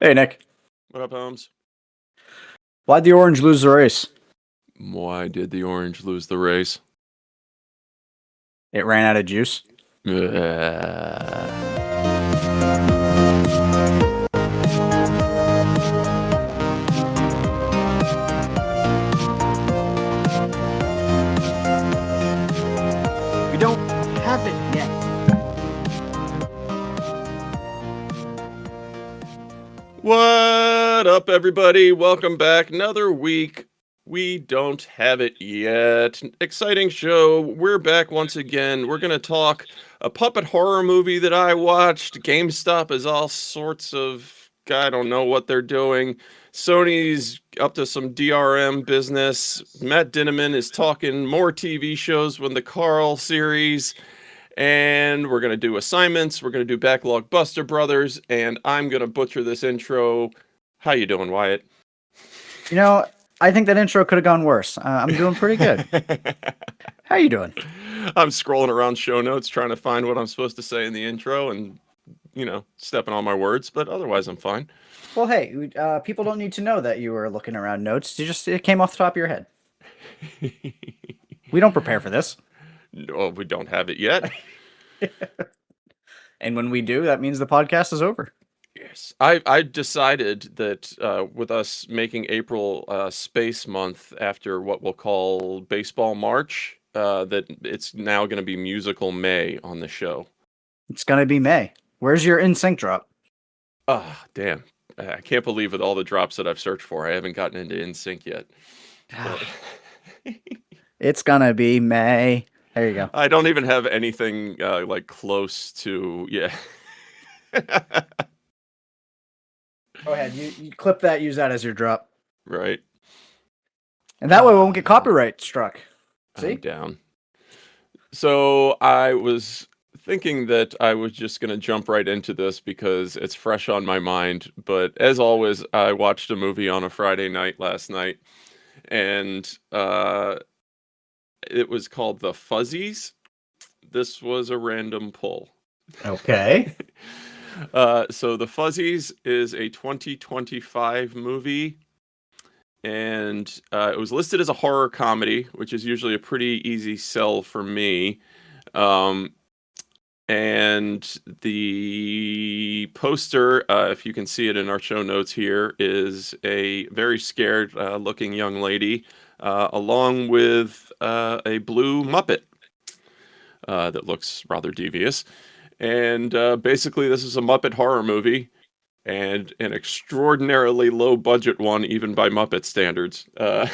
Hey, Nick. What up, Holmes? Why'd the Orange lose the race? Why did the orange lose the race? It ran out of juice. We don't have it yet. What up, everybody? Welcome back. Another week. We don't have it yet. Exciting show. We're back once again. We're going to talk a puppet horror movie that I watched. GameStop is all sorts of, I don't know what they're doing. Sony's up to some DRM business. Matt Dinneman is talking more TV shows with the Carl series. And we're going to do assignments. We're going to do Backlog Buster Brothers. And I'm going to butcher this intro. How you doing, Wyatt? You know, I think that intro could have gone worse. I'm doing pretty good. How you doing? I'm scrolling around show notes trying to find what I'm supposed to say in the intro and, stepping on my words. But otherwise, I'm fine. Well, hey, people don't need to know that you were looking around notes. It came off the top of your head. We don't prepare for this. No, we don't have it yet. And when we do, that means the podcast is over. Yes. I decided that with us making April Space Month after what we'll call Baseball March, that it's now going to be Musical May on the show. It's going to be May. Where's your in-sync drop? Ah, damn. I can't believe with all the drops that I've searched for, I haven't gotten into NSYNC yet. It's going to be May. There you go. I don't even have anything like close to, yeah. Go ahead. You clip that, use that as your drop. Right. And that way we won't get copyright struck. See? I'm down. So I was thinking that I was just going to jump right into this because it's fresh on my mind. But as always, I watched a movie on a Friday night last night. And it was called The Fuzzies. This was a random pull. Okay. So The Fuzzies is a 2025 movie. And it was listed as a horror comedy, which is usually a pretty easy sell for me. And the poster, if you can see it in our show notes here, is a very scared looking young lady along with a blue Muppet that looks rather devious. And basically, this is a Muppet horror movie. And an extraordinarily low budget one, even by Muppet standards. I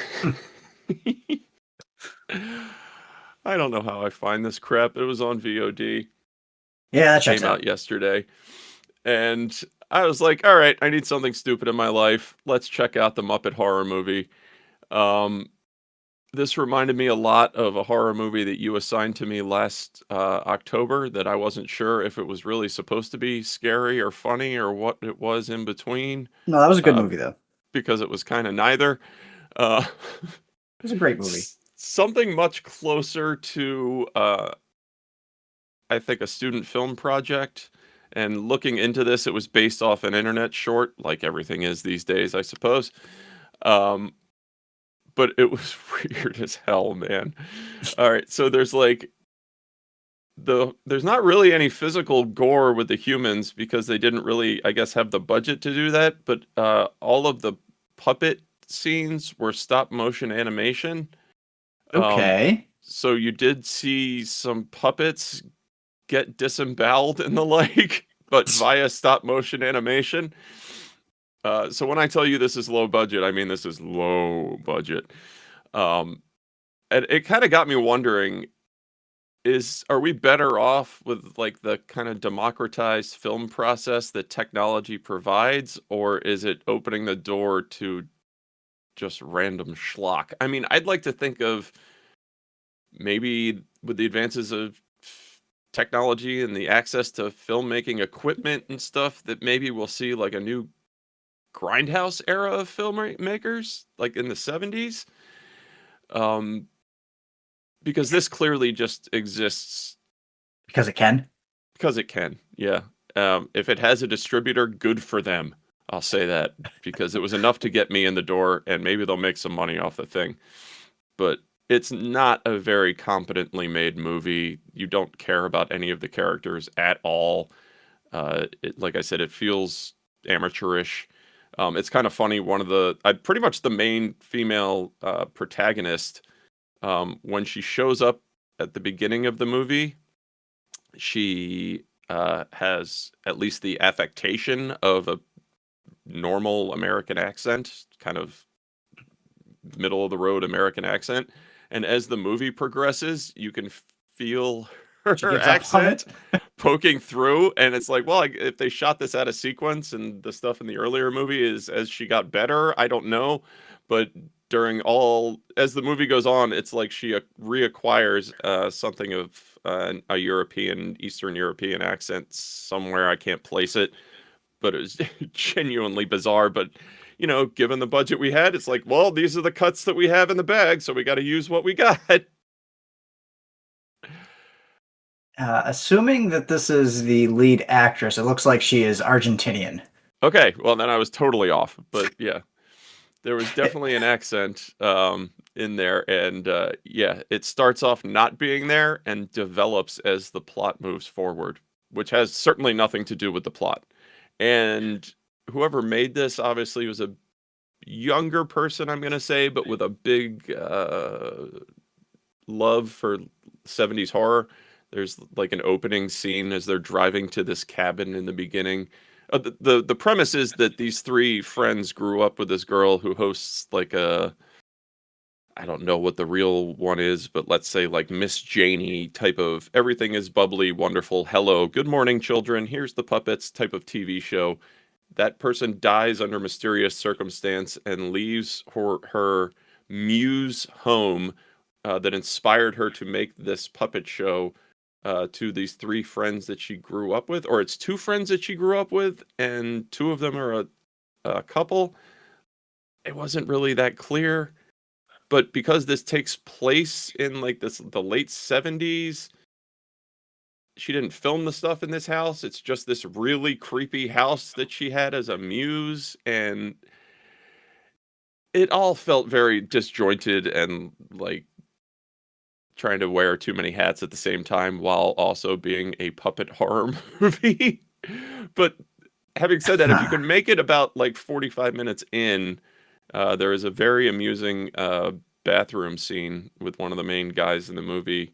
don't know how I find this crap. It was on VOD. Yeah, that came out yesterday. And I was like, all right, I need something stupid in my life. Let's check out the Muppet horror movie. This reminded me a lot of a horror movie that you assigned to me last October that I wasn't sure if it was really supposed to be scary or funny or what it was in between. No, that was a good movie, though. Because it was kind of neither. It was a great movie. Something much closer to, I think, a student film project. And looking into this, it was based off an internet short, like everything is these days, I suppose. But it was weird as hell, man. All right, so there's not really any physical gore with the humans because they didn't really, I guess, have the budget to do that. But all of the puppet scenes were stop motion animation. Okay. So you did see some puppets get disemboweled and the like, but via stop motion animation. So when I tell you this is low budget, I mean this is low budget. And it kind of got me wondering, are we better off with like the kind of democratized film process that technology provides, or is it opening the door to just random schlock? I mean, I'd like to think of maybe with the advances of technology and the access to filmmaking equipment and stuff that maybe we'll see like a new Grindhouse era of filmmakers, like in the 70s. Because this clearly just exists. Because it can? Because it can, yeah. If it has a distributor, good for them. I'll say that, because it was enough to get me in the door, and maybe they'll make some money off the thing. But it's not a very competently made movie. You don't care about any of the characters at all. Like I said, it feels amateurish. It's kind of funny. Pretty much the main female protagonist, when she shows up at the beginning of the movie, she has at least the affectation of a normal American accent, kind of middle of the road American accent. And as the movie progresses, you can feel her accent poking through, and it's like, well, if they shot this out of sequence and the stuff in the earlier movie is as she got better, I don't know. But as the movie goes on, it's like she reacquires something of a Eastern European accent somewhere. I can't place it, but it was genuinely bizarre. But given the budget we had, it's like, well, these are the cuts that we have in the bag, so we got to use what we got. Assuming that this is the lead actress, it looks like she is Argentinian. Okay, well, then I was totally off. But yeah, there was definitely an accent in there. And yeah, it starts off not being there and develops as the plot moves forward, which has certainly nothing to do with the plot. And whoever made this obviously was a younger person, I'm going to say, but with a big love for 70s horror. There's like an opening scene as they're driving to this cabin in the beginning. The premise is that these three friends grew up with this girl who hosts like I don't know what the real one is, but let's say like Miss Janie type of everything is bubbly, wonderful, hello, good morning, children, here's the puppets type of TV show. That person dies under mysterious circumstance and leaves her muse home that inspired her to make this puppet show to these three friends that she grew up with. Or it's two friends that she grew up with, and two of them are a couple. It wasn't really that clear. But because this takes place in like the late 70s, she didn't film the stuff in this house. It's just this really creepy house that she had as a muse, and it all felt very disjointed and like trying to wear too many hats at the same time while also being a puppet horror movie. But having said that, if you can make it about like 45 minutes in, there is a very amusing bathroom scene with one of the main guys in the movie.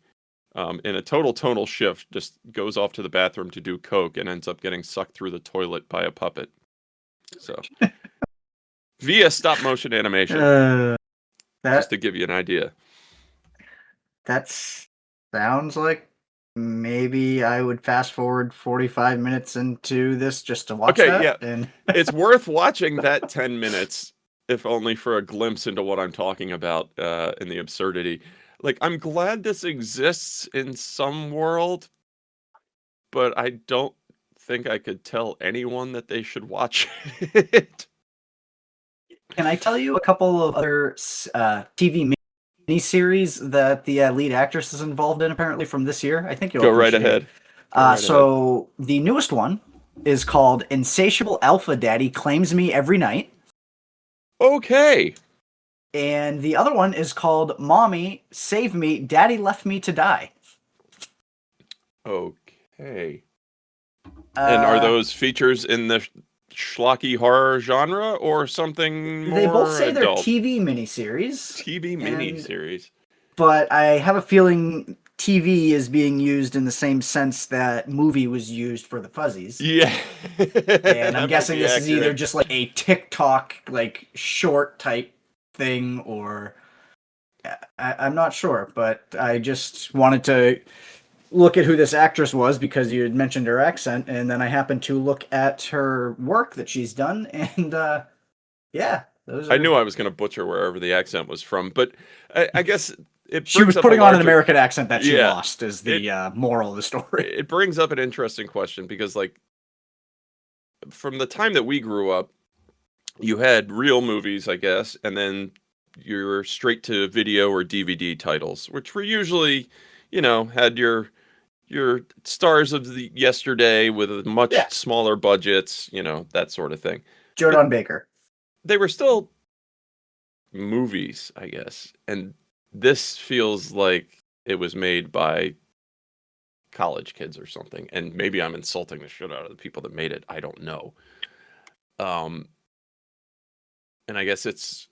In a total tonal shift, just goes off to the bathroom to do coke and ends up getting sucked through the toilet by a puppet. So, via stop motion animation, just to give you an idea. That sounds like maybe I would fast forward 45 minutes into this just to watch that. Yeah. And it's worth watching that 10 minutes, if only for a glimpse into what I'm talking about in the absurdity. Like, I'm glad this exists in some world, but I don't think I could tell anyone that they should watch it. Can I tell you a couple of other TV miniseries that the lead actress is involved in, apparently, from this year? I think you'll Go right ahead. So the newest one is called Insatiable Alpha Daddy Claims Me Every Night. Okay. And the other one is called Mommy, Save Me, Daddy Left Me to Die. Okay. And are those features in the schlocky horror genre or something more They both say adult? they're TV miniseries. TV miniseries. But I have a feeling TV is being used in the same sense that movie was used for the Fuzzies. Yeah. And I'm guessing this is either just like a TikTok, like, short type thing, or I'm not sure, but I just wanted to look at who this actress was because you had mentioned her accent, and then I happened to look at her work that she's done, and yeah, I knew I was going to butcher wherever the accent was from, but I guess she was putting on an American accent that she lost is the moral of the story. It brings up an interesting question because, like, from the time that we grew up, you had real movies, I guess, and then your straight to video or DVD titles, which were usually, had your stars of the yesterday with much smaller budgets, that sort of thing. Joe Don Baker. They were still movies, I guess. And this feels like it was made by college kids or something. And maybe I'm insulting the shit out of the people that made it. I don't know. And I guess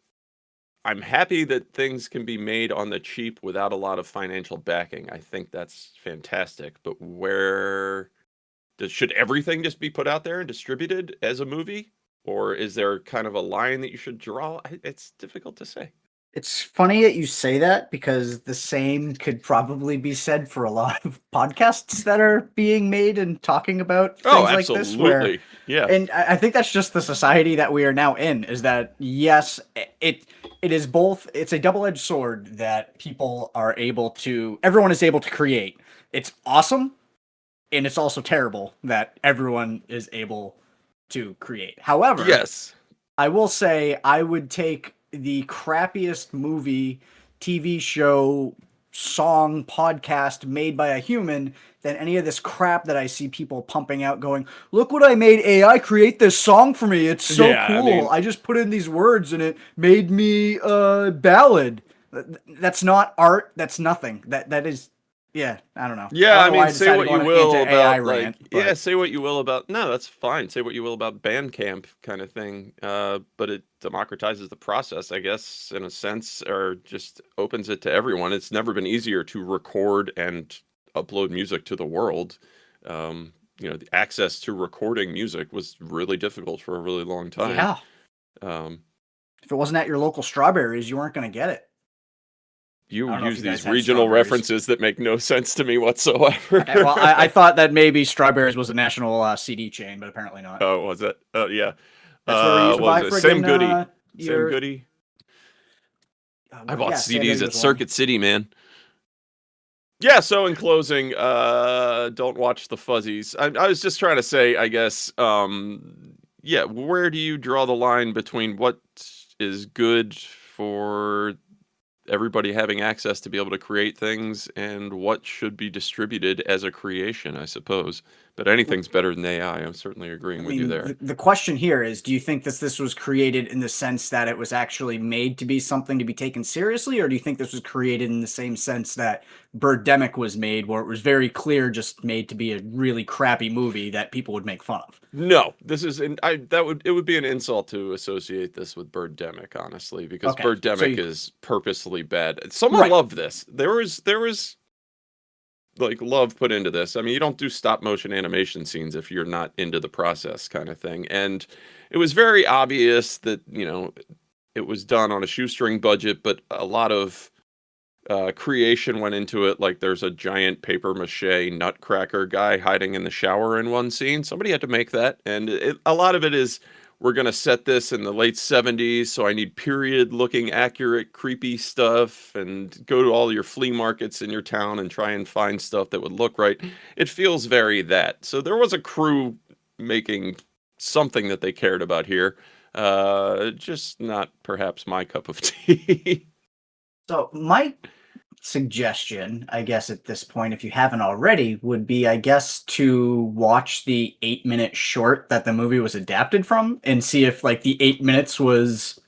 I'm happy that things can be made on the cheap without a lot of financial backing. I think that's fantastic. But should everything just be put out there and distributed as a movie? Or is there kind of a line that you should draw? It's difficult to say. It's funny that you say that because the same could probably be said for a lot of podcasts that are being made and talking about things like this. Yeah. And I think that's just the society that we are now in, is that, yes, it is both. It's a double-edged sword that everyone is able to create. It's awesome, and it's also terrible that everyone is able to create. However, yes, I will say I would take the crappiest movie, TV show, song, podcast made by a human than any of this crap that I see people pumping out going, look what I made AI create this song for me. It's so cool. I just put in these words and it made me a ballad. That's not art. That's nothing. That is... Yeah, I don't know. Yeah, say what you will about say what you will about. No, that's fine. Say what you will about Bandcamp kind of thing. But it democratizes the process, I guess, in a sense, or just opens it to everyone. It's never been easier to record and upload music to the world. The access to recording music was really difficult for a really long time. Yeah. If it wasn't at your local Strawberries, you weren't going to get it. You use these regional references that make no sense to me whatsoever. Okay, well, I thought that maybe Strawberries was a national CD chain, but apparently not. Oh, was it? Oh, yeah. That's where we used to buy friggin', Sam Goody. I bought CDs at Circuit City, man. Yeah, so in closing, don't watch the Fuzzies. I was just trying to say, I guess, where do you draw the line between what is good for everybody having access to be able to create things and what should be distributed as a creation, I suppose. But anything's better than AI. I'm certainly agreeing with you there. The question here is, do you think this was created in the sense that it was actually made to be something to be taken seriously? Or do you think this was created in the same sense that Birdemic was made, where it was very clear just made to be a really crappy movie that people would make fun of? No, it would be an insult to associate this with Birdemic, honestly, because Birdemic is purposely bad. Someone loved this. There was like love put into this. I mean, you don't do stop motion animation scenes if you're not into the process, kind of thing. And it was very obvious that, it was done on a shoestring budget, but a lot of creation went into it. Like there's a giant paper mache nutcracker guy hiding in the shower in one scene. Somebody had to make that. And a lot of it is, we're going to set this in the late 70s, so I need period-looking, accurate, creepy stuff, and go to all your flea markets in your town and try and find stuff that would look right. It feels very that. So there was a crew making something that they cared about here. Just not perhaps my cup of tea. So my suggestion, I guess at this point, if you haven't already, would be, I guess, to watch the 8-minute short that the movie was adapted from and see if like the 8 minutes was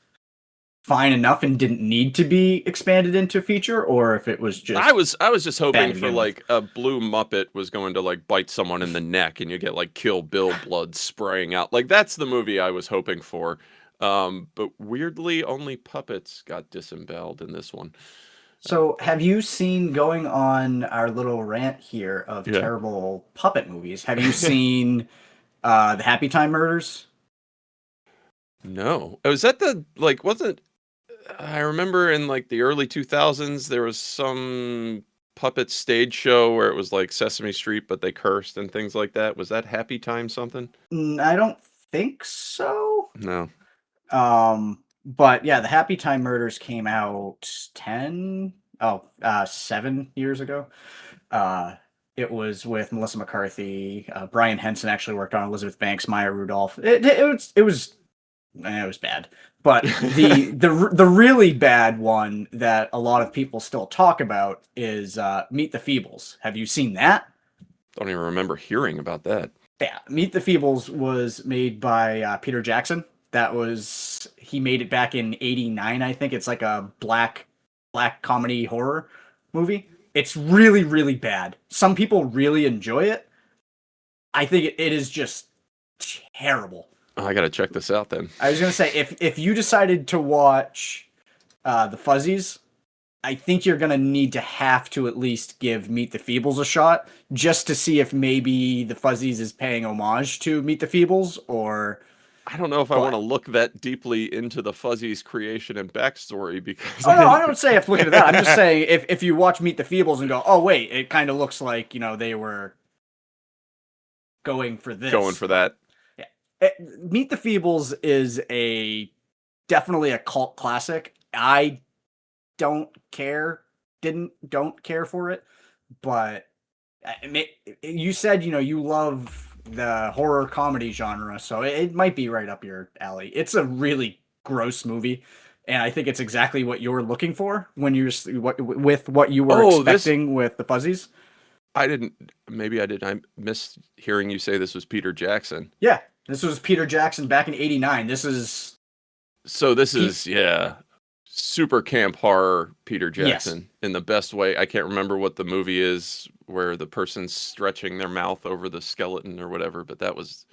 fine enough and didn't need to be expanded into feature, or if it was just... I was just hoping for like a blue Muppet was going to like bite someone in the neck and you get like Kill Bill blood spraying out. Like that's the movie I was hoping for. But weirdly, only puppets got disemboweled in this one. So have you seen, going on our little rant here of terrible puppet movies, have you seen the Happy Time Murders? No. Was that I remember in like the early 2000s, there was some puppet stage show where it was like Sesame Street, but they cursed and things like that. Was that Happy Time something? I don't think so. No. But yeah, the Happy Time Murders came out 7 years ago. It was with Melissa McCarthy. Brian Henson actually worked on Elizabeth Banks, Maya Rudolph. It was bad. But the really bad one that a lot of people still talk about is Meet the Feebles. Have you seen that? Don't even remember hearing about that. Yeah, Meet the Feebles was made by Peter Jackson. He made it back in '89, I think. It's like a black comedy horror movie. It's really, really bad. Some people really enjoy it. I think it is just terrible. Oh, I gotta check this out then. I was gonna say, if you decided to watch the Fuzzies, I think you're gonna need to have to at least give Meet the Feebles a shot, just to see if maybe the Fuzzies is paying homage to Meet the Feebles, or I don't know if I want to look that deeply into the Fuzzies' creation and backstory because no, I don't say you have to look into that. I'm just saying if you watch Meet the Feebles and go, oh wait, it kind of looks like they were going for this, going for that. Yeah. Meet the Feebles is definitely a cult classic. I don't care for it, but you said you love the horror comedy genre, so it might be right up your alley. It's a really gross movie, and I think it's exactly what you're looking for when you're with what you were expecting with the Fuzzies. Maybe I did. I missed hearing you say this was Peter Jackson. Yeah, this was Peter Jackson back in '89. This is super camp horror Peter Jackson in the best way. I can't remember what the movie is where the person's stretching their mouth over the skeleton or whatever, but that was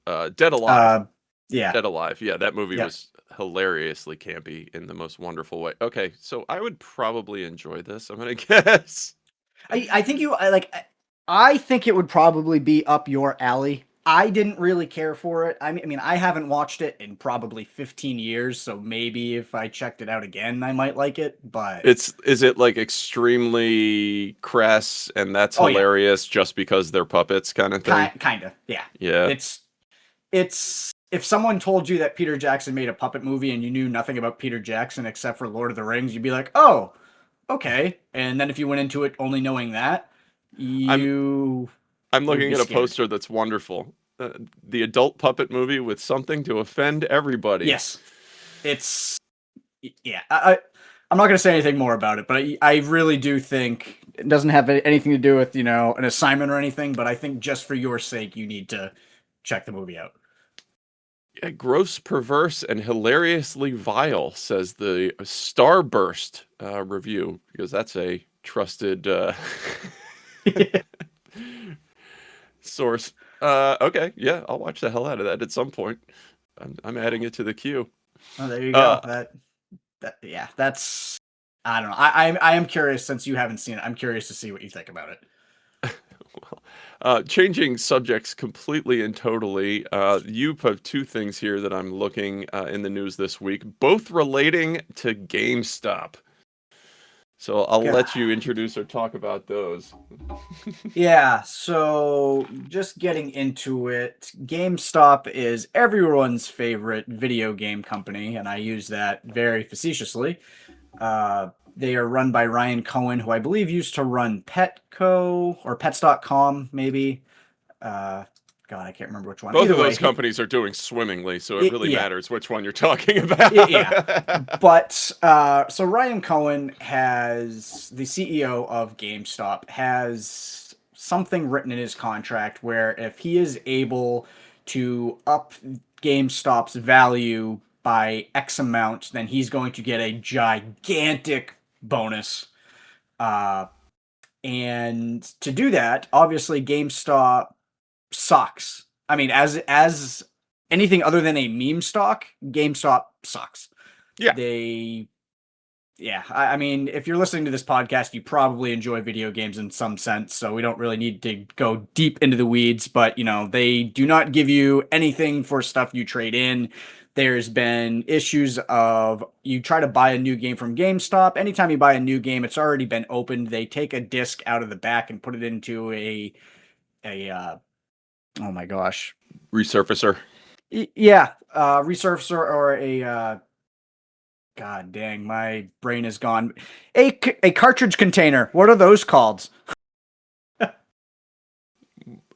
Dead Alive. Dead Alive. Yeah, that movie was hilariously campy in the most wonderful way. Okay, so I would probably enjoy this, I'm going to guess. I think it would probably be up your alley. I didn't really care for it. I mean, I haven't watched it in probably 15 years, so maybe if I checked it out again, I might like it. But is it like extremely crass and that's hilarious just because they're puppets kind of thing? Kind of, yeah. Yeah. It's if someone told you that Peter Jackson made a puppet movie and you knew nothing about Peter Jackson except for Lord of the Rings, you'd be like, oh, okay. And then if you went into it only knowing that, I'm looking at a poster that's wonderful. The adult puppet movie with something to offend everybody. Yes. I'm not going to say anything more about it, but I really do think it doesn't have anything to do with, an assignment or anything, but I think just for your sake, you need to check the movie out. Yeah, gross, perverse, and hilariously vile, says the Starburst review, because that's a trusted source. Okay, yeah, I'll watch the hell out of that at some point. I'm adding it to the queue. Oh, there you go. That's I don't know. I am curious, since you haven't seen it. I'm curious to see what you think about it. Well, changing subjects completely and totally. You have two things here that I'm looking in the news this week, both relating to GameStop. So I'll let you introduce or talk about those. Yeah, so just getting into it, GameStop is everyone's favorite video game company, and I use that very facetiously. They are run by Ryan Cohen, who I believe used to run Petco or Pets.com, maybe. God, I can't remember which one. Both of those companies are doing swimmingly, so it really matters which one you're talking about. Yeah. But, so Ryan Cohen has, the CEO of GameStop, has something written in his contract where if he is able to up GameStop's value by X amount, then he's going to get a gigantic bonus. And to do that, obviously GameStop sucks. I mean, as anything other than a meme stock, GameStop sucks. Yeah. I mean, if you're listening to this podcast, you probably enjoy video games in some sense, so we don't really need to go deep into the weeds, but, they do not give you anything for stuff you trade in. There's been issues of you try to buy a new game from GameStop. Anytime you buy a new game, it's already been opened. They take a disc out of the back and put it into a oh my gosh. Resurfacer. Yeah. Resurfacer or a, God dang, my brain is gone. A cartridge container. What are those called?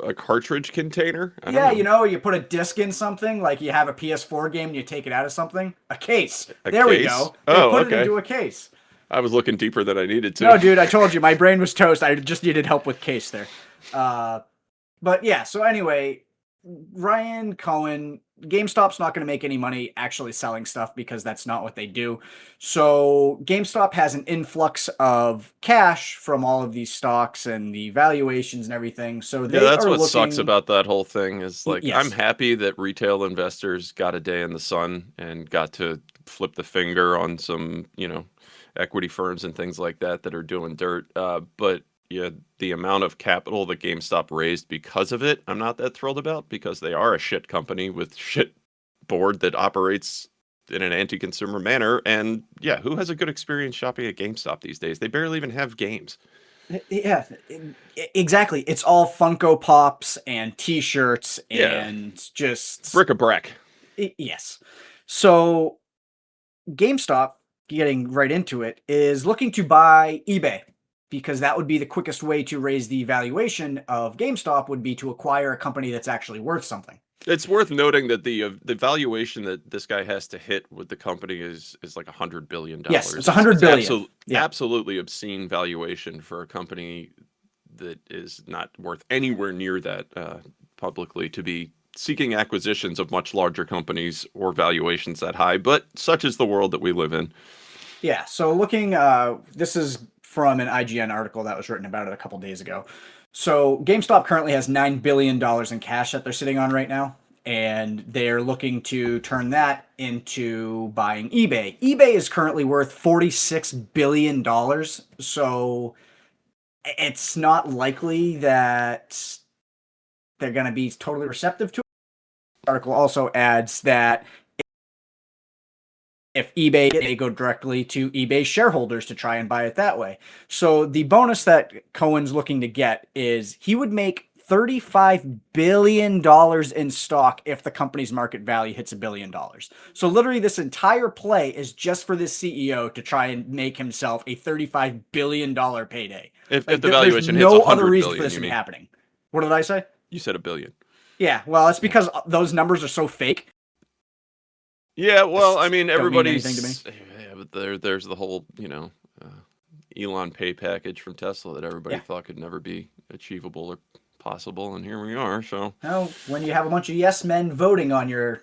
A cartridge container? I don't know. You put a disc in something, like you have a PS4 game and you take it out of something. A case. We go. They put it into a case. I was looking deeper than I needed to. No, dude, I told you, my brain was toast. I just needed help with case there. But yeah, so anyway, Ryan Cohen GameStop's not going to make any money actually selling stuff because that's not what they do. So GameStop has an influx of cash from all of these stocks and the valuations and everything. So Yeah, they that's are what looking. sucks about that whole thing is like I'm Yes. happy that retail investors got a day in the sun and got to flip the finger on some, equity firms and things like that that are doing dirt. But yeah, the amount of capital that GameStop raised because of it, I'm not that thrilled about because they are a shit company with shit board that operates in an anti-consumer manner. And yeah, who has a good experience shopping at GameStop these days? They barely even have games. Yeah, exactly. It's all Funko Pops and T-shirts Yeah, and just bric-a-brac. yes. So GameStop, getting right into it, is looking to buy eBay because that would be the quickest way to raise the valuation of GameStop would be to acquire a company that's actually worth something. It's worth noting that the valuation that this guy has to hit with the company is like $100 billion. Yes, it's 100 billion. Yeah. Absolutely obscene valuation for a company that is not worth anywhere near that publicly to be seeking acquisitions of much larger companies or valuations that high. But such is the world that we live in. Yeah. So looking, this is from an IGN article that was written about it a couple days ago. So GameStop currently has $9 billion in cash that they're sitting on right now, and they're looking to turn that into buying eBay. eBay is currently worth $46 billion, so it's not likely that they're going to be totally receptive to it. The article also adds that if eBay, they go directly to eBay shareholders to try and buy it that way. So the bonus that Cohen's looking to get is he would make $35 billion in stock if the company's market value hits $1 billion. So literally this entire play is just for this CEO to try and make himself a $35 billion payday. If the valuation hits no 100 other reason billion, for this you to be mean? happening. What did I say? You said $1 billion. Yeah, well, it's because those numbers are so fake. Yeah, well, I mean, Don't mean everybody's. anything to me. Yeah, but there's the whole, Elon pay package from Tesla that everybody thought could never be achievable or possible, and here we are. So, well, when you have a bunch of yes men voting on your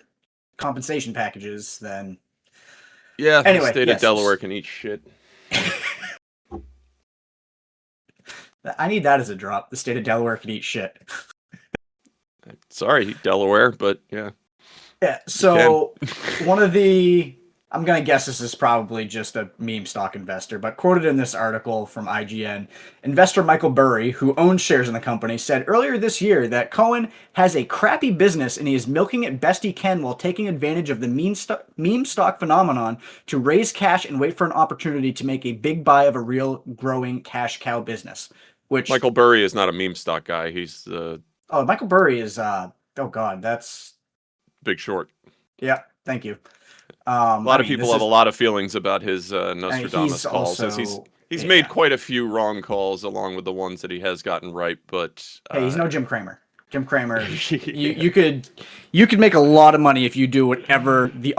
compensation packages, then yeah, anyway, the state yes. of Delaware can eat shit. I need that as a drop. The state of Delaware can eat shit. Sorry, Delaware, but yeah. Yeah, so one of the, I'm going to guess this is probably just a meme stock investor, but quoted in this article from IGN, investor Michael Burry, who owns shares in the company, said earlier this year that Cohen has a crappy business and he is milking it best he can while taking advantage of the meme stock phenomenon to raise cash and wait for an opportunity to make a big buy of a real growing cash cow business. Which Michael Burry is not a meme stock guy. He's the Michael Burry is oh god, that's Big Short. Yeah, thank you. A lot of people have a lot of feelings about his Nostradamus calls. Also, as he's made quite a few wrong calls along with the ones that he has gotten right. But hey, he's no Jim Cramer. Jim Cramer, you could make a lot of money if you do whatever the.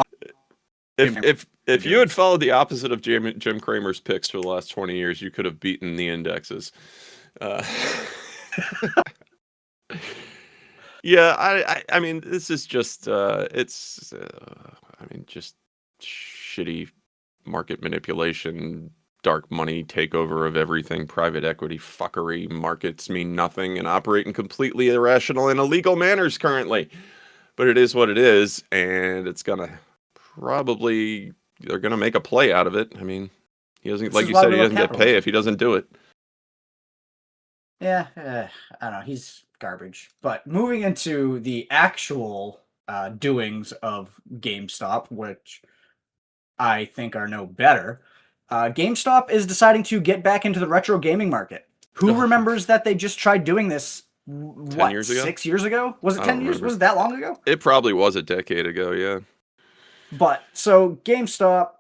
If you had followed the opposite of Jim Cramer's picks for the last 20 years, you could have beaten the indexes. Yeah, I mean, this is just just shitty market manipulation, dark money takeover of everything, private equity fuckery. Markets mean nothing and operate in completely irrational and illegal manners currently. But it is what it is, and it's gonna they're gonna make a play out of it. I mean, he doesn't, like you said, he doesn't get pay if he doesn't do it. Yeah, I don't know. He's garbage. But moving into the actual doings of GameStop, which I think are no better, GameStop is deciding to get back into the retro gaming market. Who remembers that they just tried doing this, 10 years ago? 6 years ago? Was it 10 years? Was it that long ago? It probably was a decade ago, yeah. But, so GameStop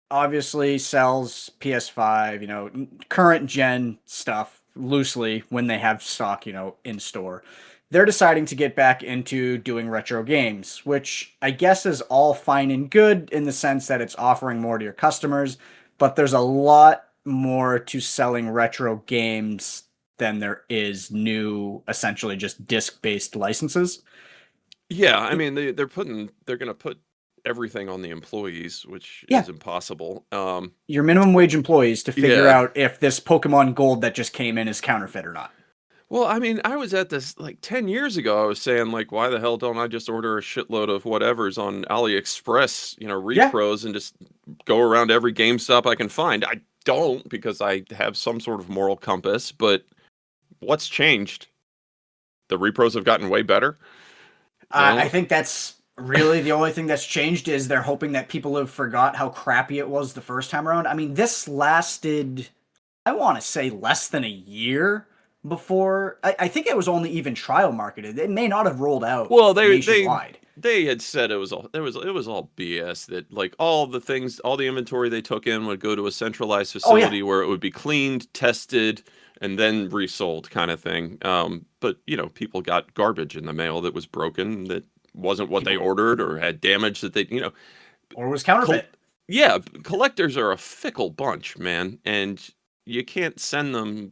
obviously sells PS5, current gen stuff loosely when they have stock, in store. They're deciding to get back into doing retro games, which I guess is all fine and good in the sense that it's offering more to your customers, but there's a lot more to selling retro games than there is new, essentially just disc-based licenses. Yeah, I mean they're going to put everything on the employees, which Yeah, is impossible. your minimum wage employees to figure Yeah. out if this Pokemon Gold that just came in is counterfeit or not. Well, I mean, I was at this like 10 years ago. I was saying like, why the hell don't I just order a shitload of whatever's on AliExpress, Yeah, repros, and just go around every GameStop I can find. I don't because I have some sort of moral compass, but what's changed? The repros have gotten way better. I think that's really the only thing that's changed is they're hoping that people have forgot how crappy it was the first time around. I mean, this lasted, I want to say, less than a year before. I think it was only even trial marketed. It may not have rolled out Well, nationwide. they had said it was all BS that like all the inventory they took in would go to a centralized Oh yeah, facility where it would be cleaned, tested, and then resold kind of thing. But people got garbage in the mail that was broken, that wasn't what they people ordered, or had damage that they, or was col- counterfeit. yeah, collectors are a fickle bunch, man, and you can't send them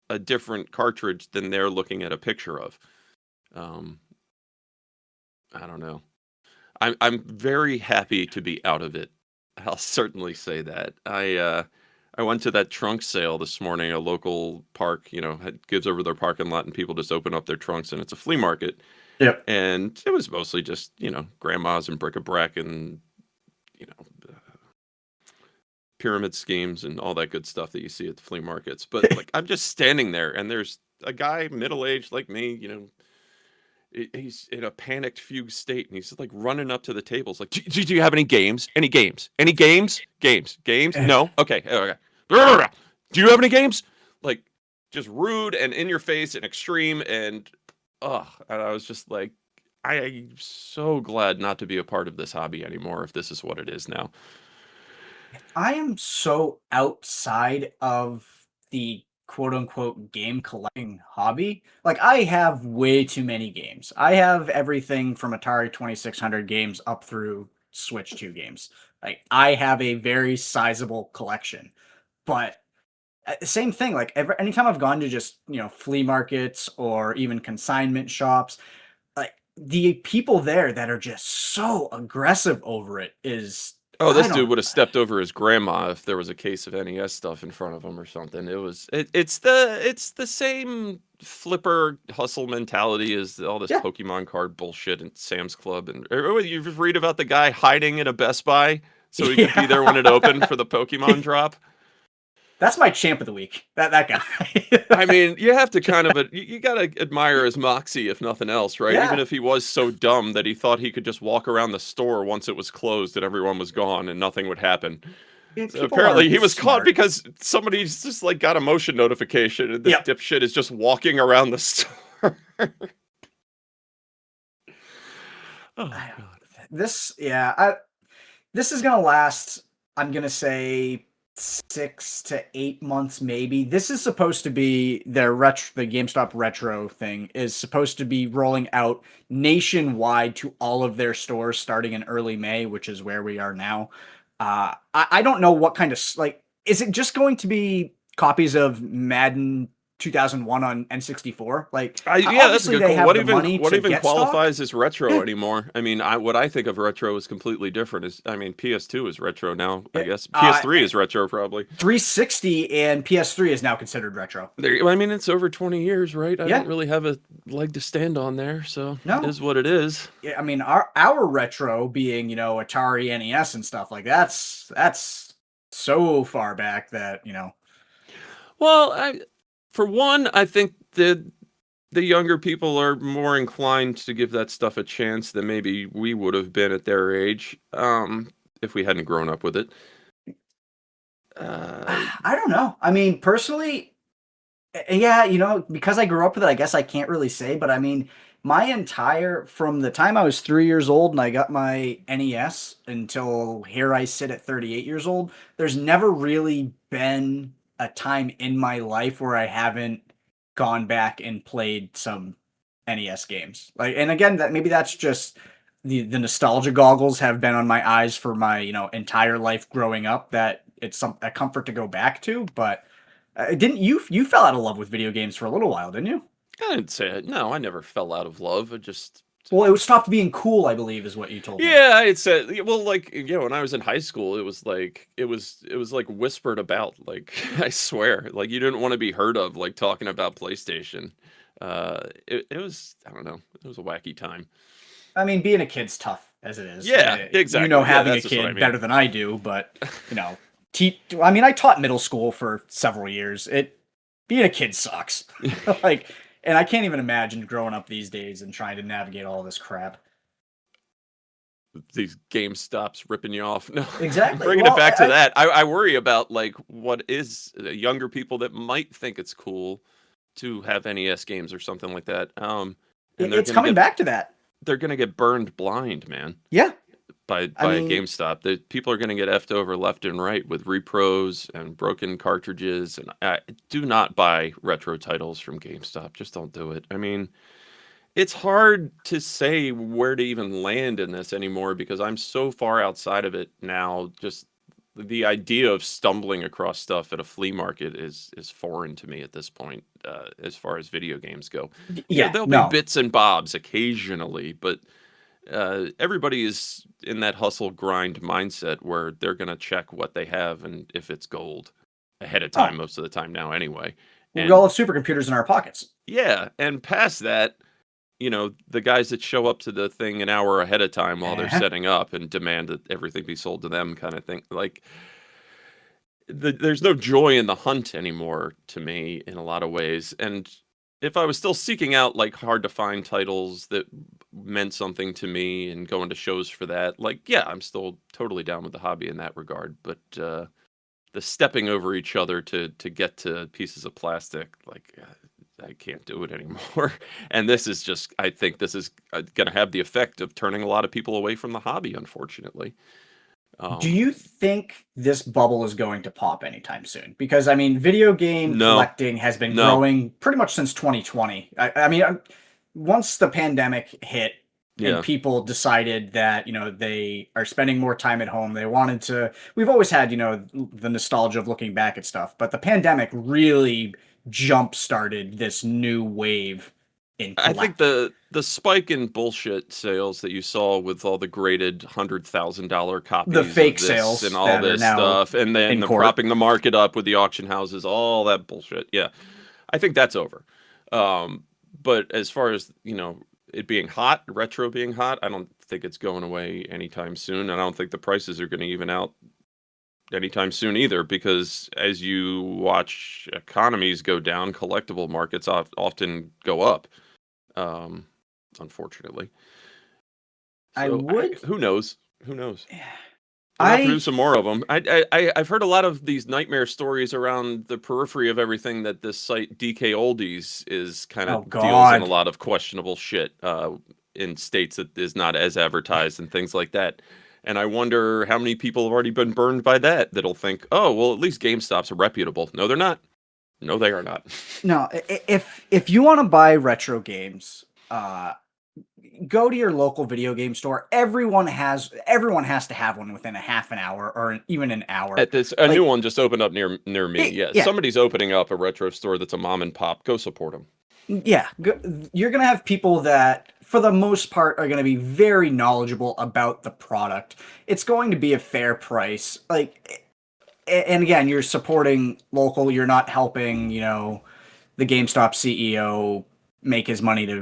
a different cartridge than they're looking at a picture of. Um, I don't know. I'm very happy to be out of it. I'll certainly say that. I went to that trunk sale this morning. A local park, gives over their parking lot, and people just open up their trunks, and it's a flea market. Yep. And it was mostly just grandmas and bric-a-brac and you know uh, pyramid schemes and all that good stuff that you see at the flea markets. But like I'm just standing there, and there's a guy middle aged like me, he's in a panicked fugue state, and he's like running up to the tables like, do you have any games, games, no, okay. Do you have any games, like just rude and in your face and extreme, and I was just like, I'm so glad not to be a part of this hobby anymore if this is what it is now. I am so outside of the quote unquote game collecting hobby. Like, I have way too many games. I have everything from Atari 2600 games up through Switch 2 games. Like, I have a very sizable collection. But same thing, like, anytime I've gone to just, flea markets or even consignment shops, like, the people there that are just so aggressive over it is, Oh, I this dude don't. would have stepped over his grandma if there was a case of NES stuff in front of him or something. It's the same flipper hustle mentality as all this Yeah. Pokemon card bullshit in Sam's Club, and you read about the guy hiding at a Best Buy so he could be there when it opened for the Pokemon drop. That's my champ of the week. That I guy. mean, you have to kind of you gotta admire his moxie, if nothing else, right? Even Yeah. if he was so dumb that he thought he could just walk around the store once it was closed and everyone was gone and nothing would happen. So People apparently are he was caught smart. because somebody's just like got a motion notification, and this Yep. dipshit is just walking around the store. Oh god. This is gonna last, I'm gonna say 6 to 8 months, maybe. This is supposed to be the GameStop retro thing is supposed to be rolling out nationwide to all of their stores starting in early May, which is where we are now. I don't know what kind of like, is it just going to be copies of Madden 2001 on N64? Like, Yeah, that's a obviously good they call. have What the even money what to even get stock. qualifies as retro Yeah. anymore? I mean, what I think of retro is completely different. I mean, PS2 is retro now, I Yeah. guess. PS3 is retro probably. 360 and PS3 is now considered retro. I mean, it's over 20 years, right? I don't Yeah. really have a leg to stand on there, so it No. is what it is. Yeah, I mean, our retro being, Atari NES and stuff like that's so far back that, Well, for one, I think the younger people are more inclined to give that stuff a chance than maybe we would have been at their age, if we hadn't grown up with it. Uh, I don't know. I mean, personally, yeah, because I grew up with it, I guess I can't really say, but I mean, from the time I was 3 years old and I got my NES until here I sit at 38 years old, there's never really been a time in my life where I haven't gone back and played some NES games. Like, and again, that maybe that's just the nostalgia goggles have been on my eyes for my, entire life growing up, that it's a comfort to go back to, but didn't you fell out of love with video games for a little while, didn't you? I didn't say it. No, I never fell out of love. I just Well, it stopped being cool, I believe, is what you told me. Yeah, it said, well, like, when I was in high school, it was like it was like whispered about, like, I swear, like, you didn't want to be heard of, like, talking about PlayStation. It was, I don't know, it was a wacky time. I mean, being a kid's tough as it is. Yeah, You know, exactly. Yeah, having a that's just what I kid mean. better than I do, but you know, I mean, I taught middle school for several years. Being a kid sucks. Like, and I can't even imagine growing up these days and trying to navigate all this crap. These GameStops ripping you off. No, Exactly. bringing it Well, back to that. I worry about, like, what is younger people that might think it's cool to have NES games or something like that. And it's coming back to that. they're gonna get burned blind, man, Yeah. I by a mean, GameStop. The people are gonna get effed over left and right with repros and broken cartridges. And do not buy retro titles from GameStop. Just don't do it. I mean, it's hard to say where to even land in this anymore because I'm so far outside of it now. Just the idea of stumbling across stuff at a flea market is foreign to me at this point, as far as video games go. Yeah, yeah, there'll be no. bits and bobs occasionally, but everybody is in that hustle grind mindset where they're going to check what they have and if it's gold ahead of time Oh, most of the time now anyway. we all And have supercomputers in our pockets. yeah, and past that, the guys that show up to the thing an hour ahead of time while they're Eh. setting up and demand that everything be sold to them kind of thing. Like, there's no joy in the hunt anymore to me in a lot of ways. And if I was still seeking out, like, hard to find titles that meant something to me and going to shows for that, like, yeah, I'm still totally down with the hobby in that regard. But the stepping over each other to get to pieces of plastic, like, I can't do it anymore. And this is just, I think this is going to have the effect of turning a lot of people away from the hobby, unfortunately. Do Um, you think this bubble is going to pop anytime soon? Because I mean, video game no, collecting has been no, growing pretty much since 2020. I mean, once the pandemic hit and yeah. people decided that, they are spending more time at home, they wanted to. We've always had, the nostalgia of looking back at stuff, but the pandemic really jump started this new wave in I think collecting. the spike in bullshit sales that you saw with all the graded $100,000 The copies of fake this and sales all that are this now stuff, and then in the court. propping the market up with the auction houses, all that bullshit. Yeah, I think that's over. But as far as it being hot, retro being hot, I don't think it's going away anytime soon. And I don't think the prices are going to even out anytime soon either, because as you watch economies go down, collectible markets often go up. Um, Unfortunately. I So would. who knows? Who knows? They're gonna have to do I some more of them. I've heard a lot of these nightmare stories around the periphery of everything that this site DK Oldies is kind Oh of deals in a God. lot of questionable shit in states that is not as advertised and things like that. And I wonder how many people have already been burned by that that'll think, oh, well, at least GameStop's are reputable. No, they're not. No, they are not. No, if you want to buy retro games, go to your local video game store. Everyone has to have one within a half an hour or even an hour. At this, a new Like one just opened up near me. Yeah, yeah, somebody's opening up a retro store that's a mom and pop. Go support them. yeah. You're gonna have people that, for the most part, are gonna be very knowledgeable about the product. It's going to be a fair price. Like, and again, you're supporting local. You're not helping, the GameStop CEO make his money to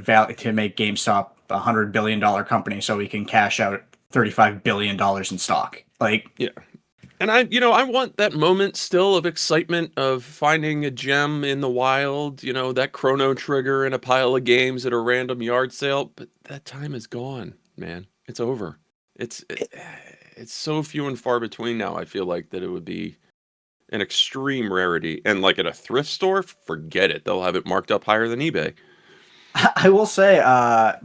make GameStop $100 billion company so he can cash out $35 billion in stock. Like, Yeah. And I want that moment still of excitement of finding a gem in the wild, that Chrono Trigger in a pile of games at a random yard sale. But that time is gone, man. It's over. It's it's so few and far between now. I feel like that it would be an extreme rarity. And like at a thrift store, forget it. They'll have it marked up higher than eBay. I will say,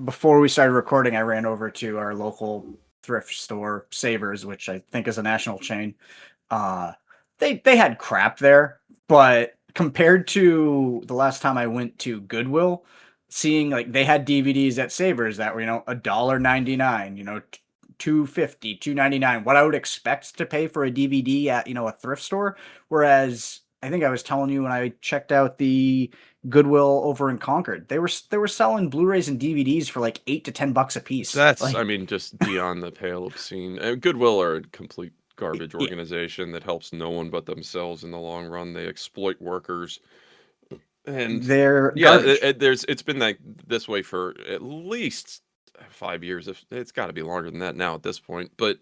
before we started recording, I ran over to our local thrift store, Savers, which I think is a national chain. Uh, they had crap there, but compared to the last time I went to Goodwill, seeing like they had DVDs at Savers that were, $1.99, 2.50, 2.99, what I would expect to pay for a DVD at, a thrift store. Whereas I think I was telling you when I checked out the Goodwill over in Concord, they were selling Blu-rays and DVDs for like $8 to $10 a piece. That's, I Like, mean, just beyond the pale obscene. Goodwill are a complete garbage yeah, organization that helps no one but themselves in the long run. They exploit workers. And they're yeah, garbage. it's been like this way for at least 5 years. If it's got to be longer than that now at this point. But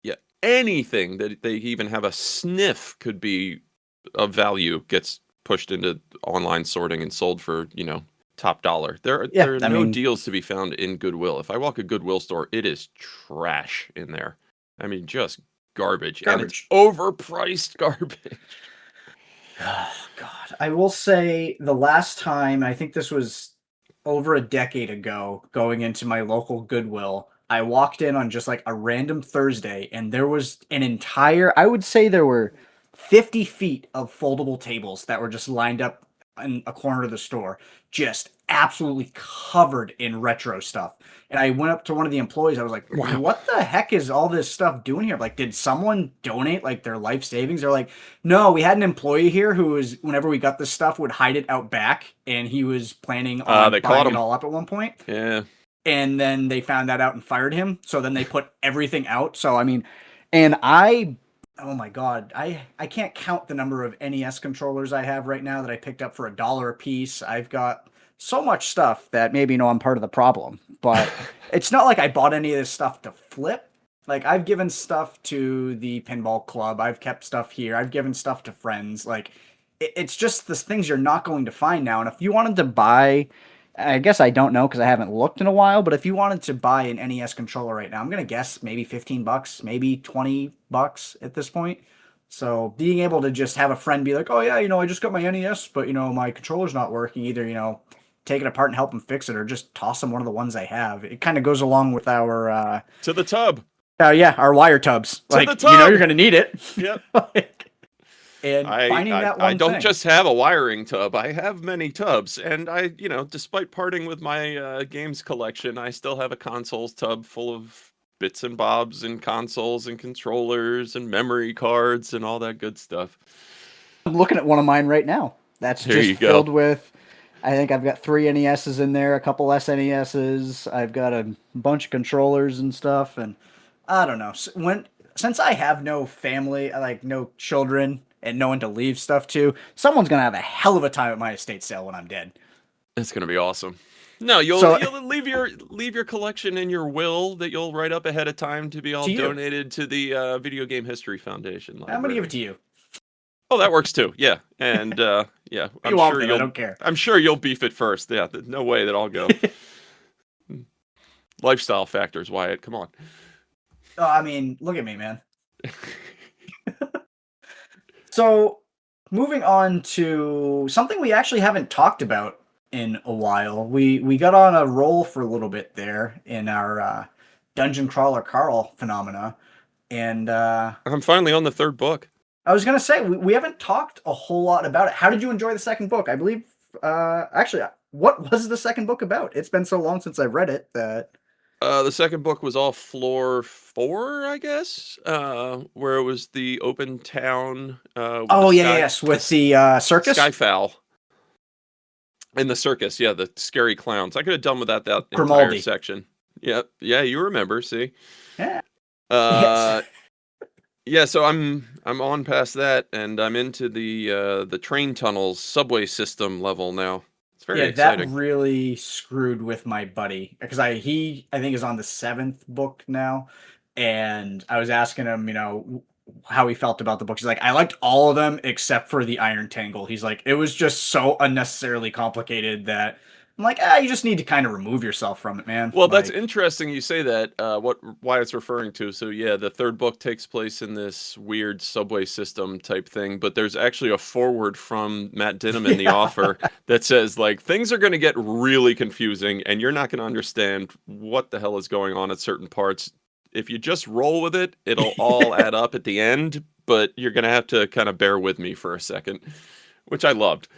yeah, anything that they even have a sniff could be of value gets pushed into online sorting and sold for, top dollar. Yeah, There are I no mean, deals to be found in Goodwill. If I walk a Goodwill store, it is trash in there. I mean, just garbage, and it's garbage. overpriced garbage. Oh, God. I will say the last time, I think this was over a decade ago, going into my local Goodwill, I walked in on just like a random Thursday, and there was an entire, I would say there were 50 feet of foldable tables that were just lined up in a corner of the store, just absolutely covered in retro stuff. And I went up to one of the employees. I was like, Wow. "What the heck is all this stuff doing here? Like, did someone donate like their life savings?" They're like, "No, we had an employee here who was, whenever we got this stuff, would hide it out back, and he was planning on They caught buying it him. all up at one point. Yeah. And then they found that out and fired him. So then they put everything out. So I mean, and I, oh my God, I can't count the number of NES controllers I have right now that I picked up for $1 a piece. I've got so much stuff that maybe I'm part of the problem, but it's not like I bought any of this stuff to flip. Like, I've given stuff to the pinball club. I've kept stuff here. I've given stuff to friends. Like, it's just the things you're not going to find now. And if you wanted to buy, I guess I don't know because I haven't looked in a while, but if you wanted to buy an NES controller right now, I'm going to guess maybe $15, maybe $20 at this point. So being able to just have a friend be like, "Oh yeah, I just got my NES, but my controller's not working," either, take it apart and help them fix it, or just toss them one of the ones I have. It kind of goes along with our To the tub. yeah, our wire tubs. To the Like, tub. you're going to need it. Yep. Like, and I, finding I that I one don't thing. just have a wiring tub. I have many tubs, and despite parting with my games collection, I still have a consoles tub full of bits and bobs and consoles and controllers and memory cards and all that good stuff. I'm looking at one of mine right now. That's There just you go. filled with. I think I've got 3 NESs in there, a couple SNESs. I've got a bunch of controllers and stuff, and I don't know. Since I have no family, like no children, and no one to leave stuff to, someone's gonna have a hell of a time at my estate sale when I'm dead. It's gonna be awesome. No, you'll So you'll leave your collection in your will that you'll write up ahead of time to be all to you, donated to the Video Game History Foundation I'm gonna give it library. to you. Oh, that works too. Yeah, and yeah, You want it? I don't care. I'm sure you'll beef it first. Yeah, no way that I'll go. Lifestyle factors, Wyatt. Come on. Oh, I mean, look at me, man. So, moving on to something we actually haven't talked about in a while. We got on a roll for a little bit there in our Dungeon Crawler Carl phenomena, and I'm finally on the third book. I was gonna say we haven't talked a whole lot about it. How did you enjoy the second book? I believe actually, what was the second book about? It's been so long since I've read it that. The second book was all floor 4, I guess, where it was the open town with the Oh yeah, sky, yes, with the circus. Skyfowl and the circus. Yeah, the scary clowns. I could have done without that entire Grimaldi. section. Yep. Yeah, you remember? See. Yeah. Uh, Yes. yeah. So I'm on past that, and I'm into the train tunnels subway system level now. It's very Yeah, that exciting. really screwed with my buddy because I think is on the seventh book now, and I was asking him, how he felt about the books. He's like, "I liked all of them except for the Iron Tangle." He's like, "It was just so unnecessarily complicated that I'm like, you just need to kind of remove yourself from it, man." Well, that's Like, interesting you say that, why it's referring to. So yeah, the third book takes place in this weird subway system type thing, but there's actually a foreword from Matt Dinham in the yeah, author that says like things are going to get really confusing and you're not going to understand what the hell is going on at certain parts. If you just roll with it, it'll all add up at the end, but you're going to have to kind of bear with me for a second, which I loved.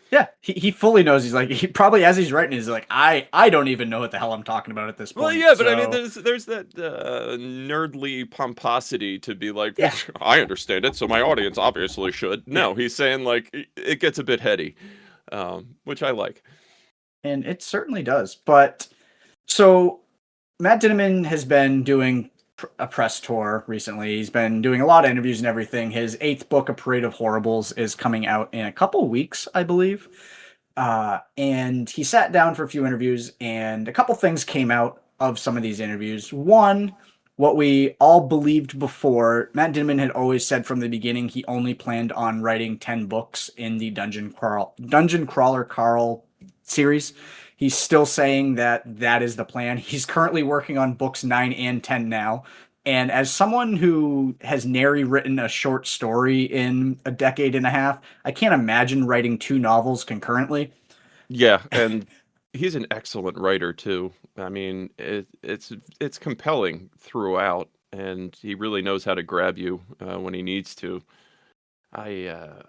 Yeah, he fully knows. He's like, he probably, as he's writing, he's like, I don't even know what the hell I'm talking about at this point. Well, yeah, but I mean, So, there's that nerdly pomposity to be like, well, yeah, I understand it, so my audience obviously should. yeah. No, he's saying like it gets a bit heady, which I like. And it certainly does. But so Matt Dinniman has been doing a press tour recently. He's been doing a lot of interviews and everything. His 8th book, A Parade of Horribles, is coming out in a couple weeks, I believe. And he sat down for a few interviews, and a couple things came out of some of these interviews. One, what we all believed before, Matt Dinniman had always said from the beginning he only planned on writing 10 books in the Dungeon Crawler Carl series. He's still saying that that is the plan. He's currently working on books 9 and 10 now. And as someone who has nary written a short story in a decade and a half, I can't imagine writing 2 novels concurrently. Yeah, and he's an excellent writer too. I mean, it's compelling throughout, and he really knows how to grab you when he needs to. I uh,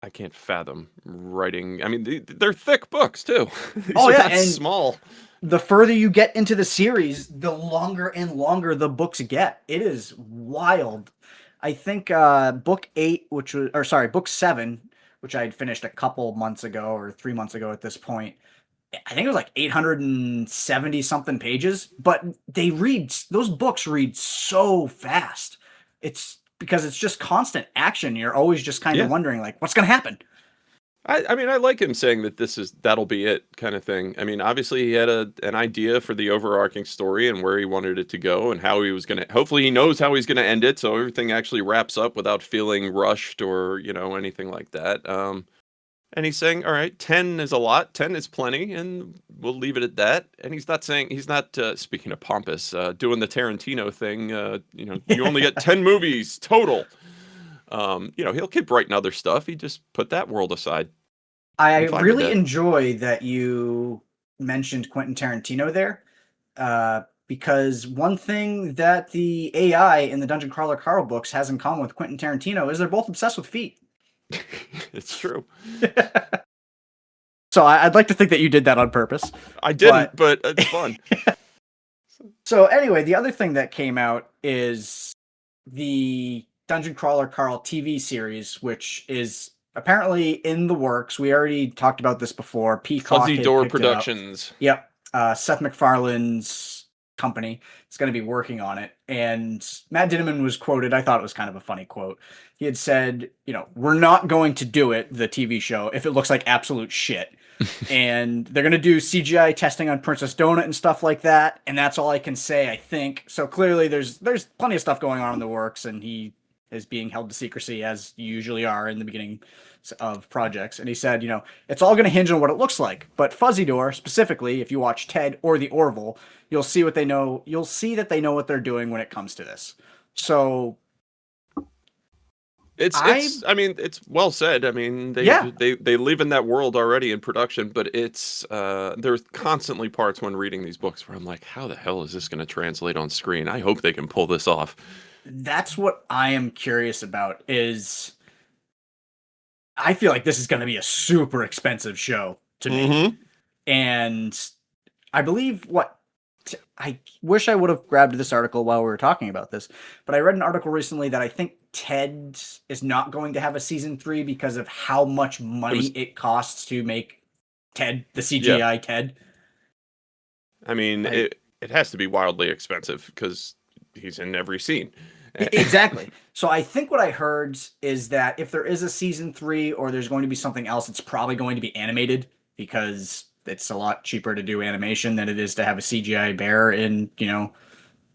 I can't fathom writing. I mean, they're thick books too. These Oh are yeah, not and small. the further you get into the series, the longer and longer the books get. It is wild. I think book 8, book 7, which I had finished a couple months ago or 3 months ago at this point. I think it was like 870 something pages, but those books read so fast. It's because it's just constant action. You're always just kind of Yeah. wondering like what's going to happen. I mean, I like him saying that that'll be it kind of thing. I mean, obviously he had an idea for the overarching story and where he wanted it to go and how he was going to, hopefully he knows how he's going to end it. So everything actually wraps up without feeling rushed or, anything like that. And he's saying, all right, 10 is a lot, 10 is plenty, and we'll leave it at that. And he's not, speaking of pompous, doing the Tarantino thing, you only get 10 movies total. He'll keep writing other stuff. He just put that world aside. I I'm fine with really that. enjoy that you mentioned Quentin Tarantino there, because one thing that the AI in the Dungeon Crawler Carl books has in common with Quentin Tarantino is they're both obsessed with feet. It's true. So I'd like to think that you did that on purpose. I didn't, but it's fun. So anyway, the other thing that came out is the Dungeon Crawler Carl TV series, which is apparently in the works. We already talked about this before. Peacock Fuzzy had Door picked it up. Productions. Yep. Seth MacFarlane's company is going to be working on it. And Matt Dinniman was quoted. I thought it was kind of a funny quote. He had said, we're not going to do it, the TV show, if it looks like absolute shit. And they're going to do CGI testing on Princess Donut and stuff like that. And that's all I can say, I think. So clearly there's plenty of stuff going on in the works, and he is being held to secrecy, as you usually are in the beginning of projects. And he said, it's all going to hinge on what it looks like. But Fuzzy Door, specifically, if you watch Ted or The Orville, you'll see what they know. You'll see that they know what they're doing when it comes to this. So I mean, it's well said. I mean, they live in that world already in production, but it's there's constantly parts when reading these books where I'm like, how the hell is this going to translate on screen? I hope they can pull this off. That's what I am curious about. Is I feel like this is going to be a super expensive show to me, and I believe I wish I would have grabbed this article while we were talking about this, but I read an article recently that I think Ted is not going to have a season 3 because of how much money it costs to make Ted, the CGI Ted. I mean, it has to be wildly expensive because he's in every scene. Exactly. So I think what I heard is that if there is a season 3 or there's going to be something else, it's probably going to be animated because it's a lot cheaper to do animation than it is to have a CGI bear in,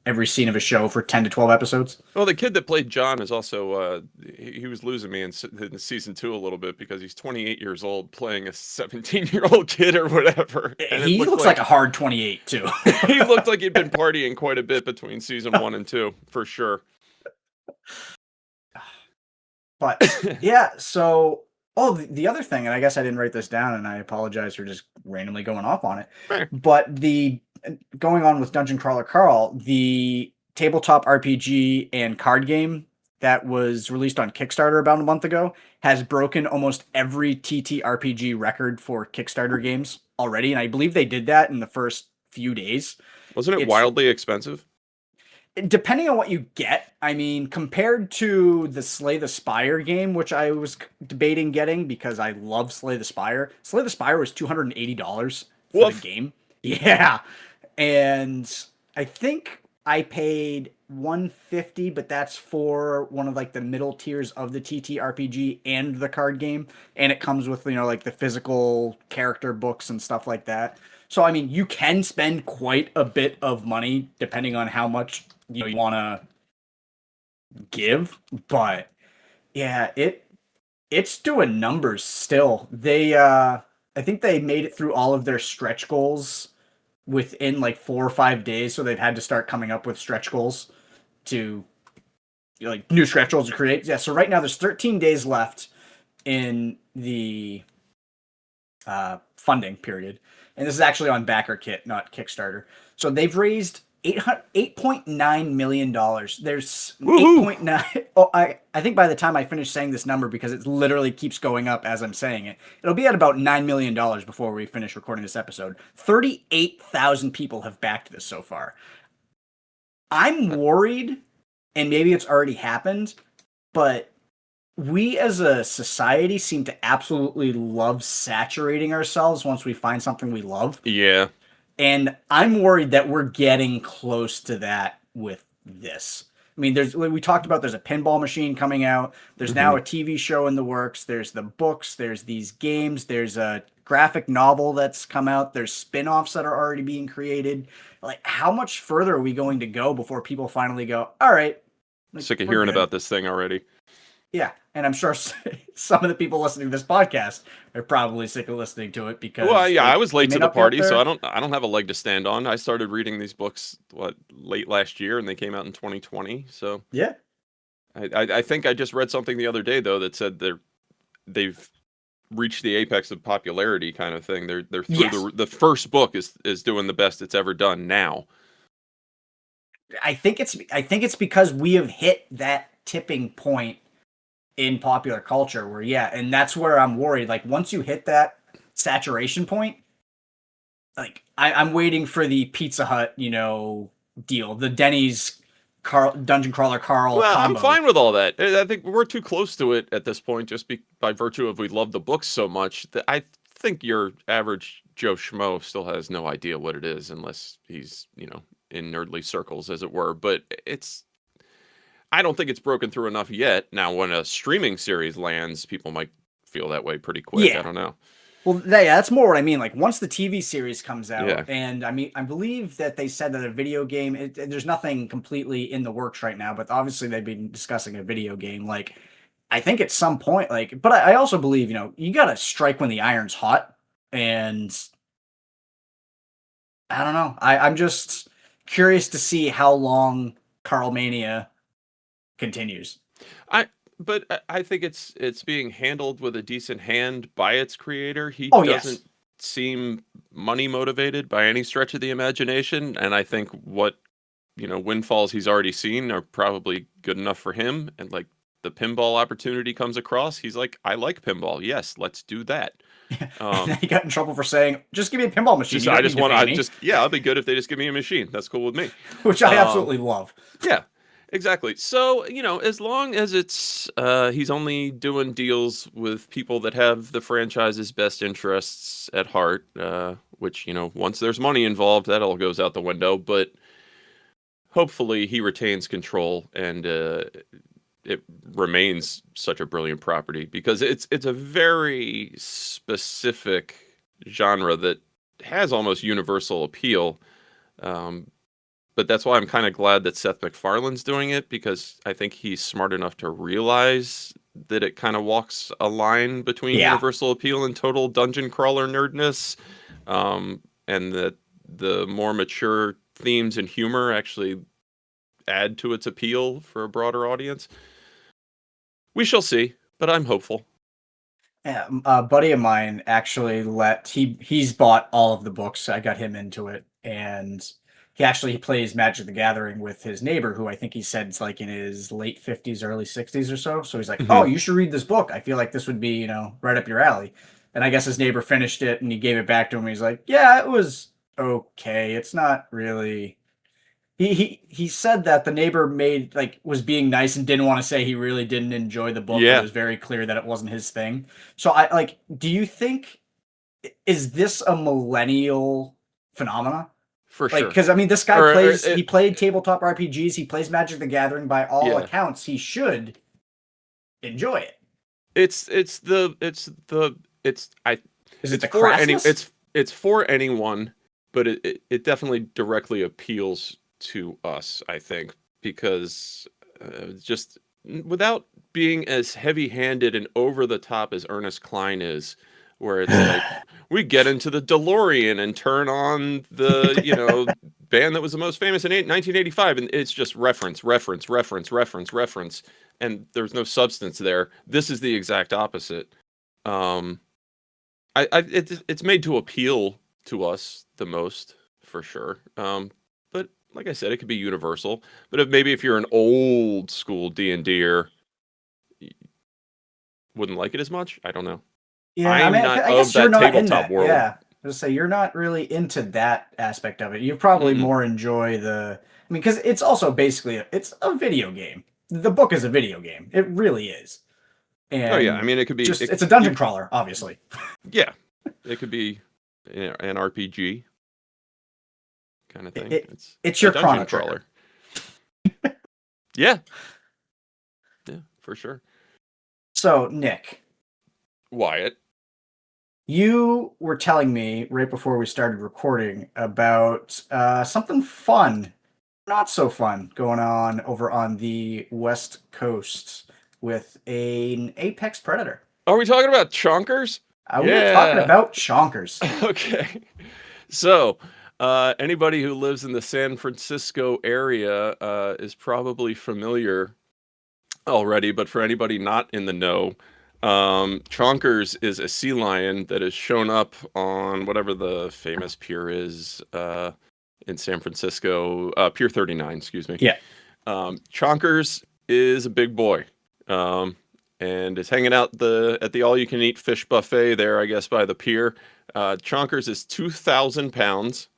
every scene of a show for 10 to 12 episodes. Well, the kid that played John is also, he was losing me in season 2 a little bit because he's 28 years old playing a 17-year-old kid or whatever. And he looks like a hard 28 too. He looked like he'd been partying quite a bit between season 1 and 2, for sure. But yeah, so the other thing, and I guess I didn't write this down, and I apologize for just randomly going off on it. Right. But going on with Dungeon Crawler Carl, the tabletop RPG and card game that was released on Kickstarter about a month ago has broken almost every TTRPG record for Kickstarter games already, and I believe they did that in the first few days. Wasn't it It's wildly expensive? depending on what you get. I mean, compared to the Slay the Spire game, which I was debating getting because I love Slay the Spire. Slay the Spire was $280 for the Woof. game. Yeah. And I think I paid 150, but that's for one of like the middle tiers of the TTRPG and the card game, and it comes with, like the physical character books and stuff like that. So I mean, you can spend quite a bit of money depending on how much you want to give, but yeah, it's doing numbers still. I think they made it through all of their stretch goals within like 4 or 5 days, so they've had to start coming up with stretch goals to like new stretch goals to create. Yeah, so right now there's 13 days left in the funding period, and this is actually on BackerKit, not Kickstarter. So they've raised $8.9 million. There's Woohoo! 8.9. Oh, I think by the time I finish saying this number, because it literally keeps going up as I'm saying it, it'll be at about $9 million before we finish recording this episode. 38,000 people have backed this so far. I'm worried, and maybe it's already happened, but we as a society seem to absolutely love saturating ourselves once we find something we love. Yeah. And I'm worried that we're getting close to that with this. I mean, we talked about there's a pinball machine coming out. There's now a TV show in the works. There's the books. There's these games. There's a graphic novel that's come out. There's spin-offs that are already being created. Like, how much further are we going to go before people finally go, all right. Like, Sick of hearing about this thing already. Yeah, and I'm sure some of the people listening to this podcast are probably sick of listening to it because. Well, yeah, I was late to the party, so there. I don't have a leg to stand on. I started reading these books late last year, and they came out in 2020. So yeah, I think I just read something the other day though that said they've reached the apex of popularity, kind of thing. They're through yes. the first book is doing the best it's ever done now. I think it's because we have hit that tipping point in popular culture where, yeah, and that's where I'm worried. Like, once you hit that saturation point, like I'm waiting for the Pizza Hut, deal, the Denny's Dungeon Crawler Carl Well, combo. I'm fine with all that. I think we're too close to it at this point, just by virtue of we love the books so much. That I think your average Joe Schmo still has no idea what it is unless he's, in nerdly circles, as it were. But I don't think it's broken through enough yet. Now, when a streaming series lands, people might feel that way pretty quick. Yeah. I don't know. Well, that's more what I mean. Like, once the TV series comes out, Yeah. and I mean, I believe that they said that a video game, there's nothing completely in the works right now, but obviously they've been discussing a video game. Like, I think at some point, like, but I also believe, you got to strike when the iron's hot. And I don't know. I'm just curious to see how long Carl Mania continues. But I think it's being handled with a decent hand by its creator. He doesn't seem money motivated by any stretch of the imagination, and I think what windfalls he's already seen are probably good enough for him. And like the pinball opportunity comes across, he's like, I like pinball. Yes, let's do that. He got in trouble for saying, "Just give me a pinball machine." I'll be good if they just give me a machine. That's cool with me. Which I absolutely love. Yeah. Exactly. So, as long as it's he's only doing deals with people that have the franchise's best interests at heart, which, once there's money involved, that all goes out the window. But hopefully he retains control and it remains such a brilliant property because it's a very specific genre that has almost universal appeal. But that's why I'm kind of glad that Seth MacFarlane's doing it, because I think he's smart enough to realize that it kind of walks a line between universal appeal and total dungeon crawler nerdness, and that the more mature themes and humor actually add to its appeal for a broader audience. We shall see, but I'm hopeful. Yeah, a buddy of mine actually he's bought all of the books. I got him into it, and he actually plays Magic the Gathering with his neighbor, who I think he said is like in his late 50s, early 60s or so. So he's like, oh, you should read this book. I feel like this would be, you know, right up your alley. And I guess his neighbor finished it and he gave it back to him. He's like, yeah, it was okay. It's not really. He said that the neighbor was being nice and didn't want to say he really didn't enjoy the book. But it was very clear that it wasn't his thing. So do you think, is this a millennial phenomena? For sure. Because I mean, this guy he played tabletop RPGs. He plays Magic the Gathering. By all accounts, he should enjoy it. It's for anyone, but it definitely directly appeals to us, I think, because just without being as heavy-handed and over the top as Ernest Cline is, where it's like we get into the DeLorean and turn on the, you know, band that was the most famous in 1985, and it's just reference, and there's no substance there. This is the exact opposite. It's made to appeal to us the most, for sure. But like I said, it could be universal. But if you're an old school D&D'er, wouldn't like it as much. I don't know. Yeah, I guess you're not in that world. Yeah, let's say you're not really into that aspect of it. You probably more enjoy because it's also basically it's a video game. The book is a video game. It really is. And oh yeah, I mean it could be it's a dungeon crawler, obviously. Yeah, it could be an RPG kind of thing. It's your Chrono Trigger. Yeah, for sure. So Nick, Wyatt, you were telling me right before we started recording about something fun, not so fun, going on over on the West Coast with an apex predator. Are we talking about chonkers? We're talking about chonkers. Okay. So, anybody who lives in the San Francisco area is probably familiar already, but for anybody not in the know, chonkers is a sea lion that has shown up on whatever the famous pier is in San Francisco, Pier 39, excuse me. Yeah. Chonkers is a big boy. And is hanging out at the all-you-can-eat fish buffet there, I guess, by the pier. Chonkers is 2,000 pounds.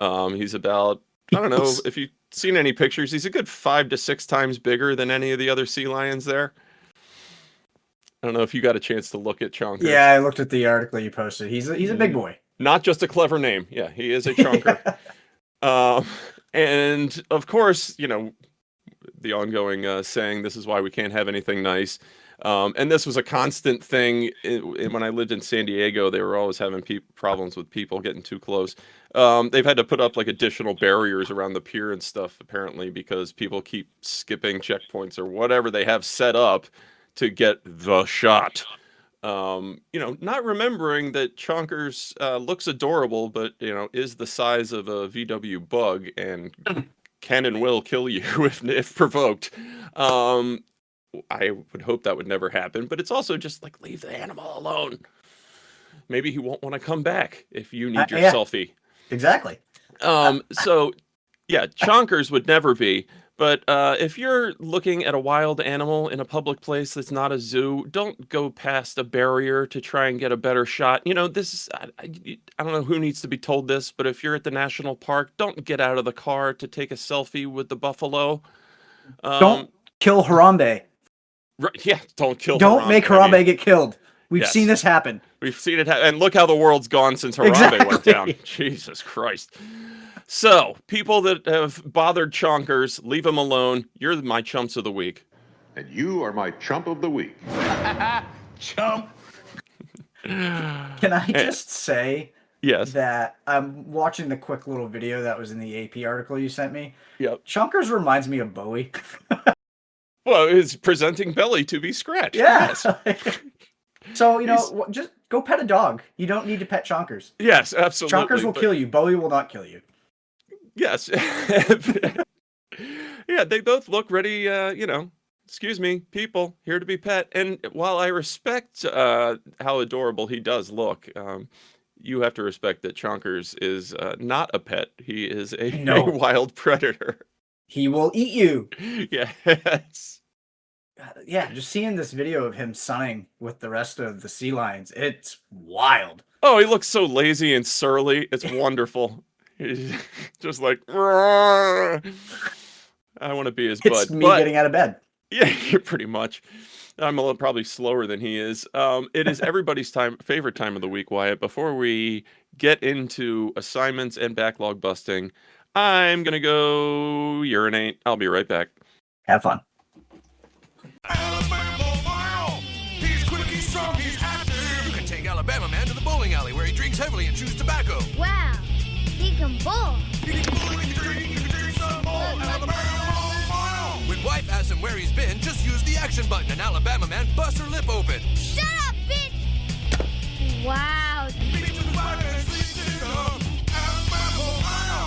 He's about, I don't know if you've seen any pictures, he's a good 5 to 6 times bigger than any of the other sea lions there. I don't know if you got a chance to look at Chonkers. Yeah, I looked at the article you posted. He's a big boy. Not just a clever name. Yeah, he is a chonker. And of course, you know, the ongoing saying, this is why we can't have anything nice. And this was a constant thing when I lived in San Diego. They were always having problems with people getting too close. They've had to put up like additional barriers around the pier and stuff, apparently, because people keep skipping checkpoints or whatever they have set up to get the shot. You know, not remembering that Chonkers looks adorable, but, you know, is the size of a VW bug and can and will kill you if provoked. I would hope that would never happen, but it's also just like, leave the animal alone. Maybe he won't want to come back if you need your selfie. Exactly. So, yeah, chonkers would never be. But if you're looking at a wild animal in a public place that's not a zoo, don't go past a barrier to try and get a better shot. You know, this is, I don't know who needs to be told this, but if you're at the national park, don't get out of the car to take a selfie with the buffalo. Don't kill Harambe. Right, yeah, don't kill Harambe. Don't make Harambe get killed. We've seen this happen. We've seen it happen. And look how the world's gone since Harambe went down. Jesus Christ. So, people that have bothered chonkers, leave them alone. You're my chumps of the week. And you are my chump of the week. Chump. Can I just say that I'm watching the quick little video that was in the AP article you sent me. Yep. Chonkers reminds me of Bowie. Well, it's presenting belly to be scratched. Yeah. Yes. So, you know, just go pet a dog. You don't need to pet chonkers. Yes, absolutely. Chonkers will kill you. Bowie will not kill you. Yes. Yeah, they both look ready, you know, excuse me, people, here to be pet. And while I respect how adorable he does look, you have to respect that Chonkers is not a pet. He is a wild predator. He will eat you. Yes. Yeah, just seeing this video of him sunning with the rest of the sea lions, it's wild. Oh, he looks so lazy and surly. It's wonderful. He's just like, I want to be his bud. It's me getting out of bed. Yeah, pretty much. I'm probably slower than he is. It is everybody's favorite time of the week, Wyatt. Before we get into assignments and backlog busting, I'm going to go urinate. I'll be right back. Have fun. Alabama, he's quick, he's strong, he's active. You can take Alabama Man to the bowling alley where he drinks heavily and chews tobacco. Wow, he can bowl. He can bowl, he can drink some more. Alabama. When wife asks him where he's been, just use the action button and Alabama Man busts her lip open. Shut up, bitch! Wow.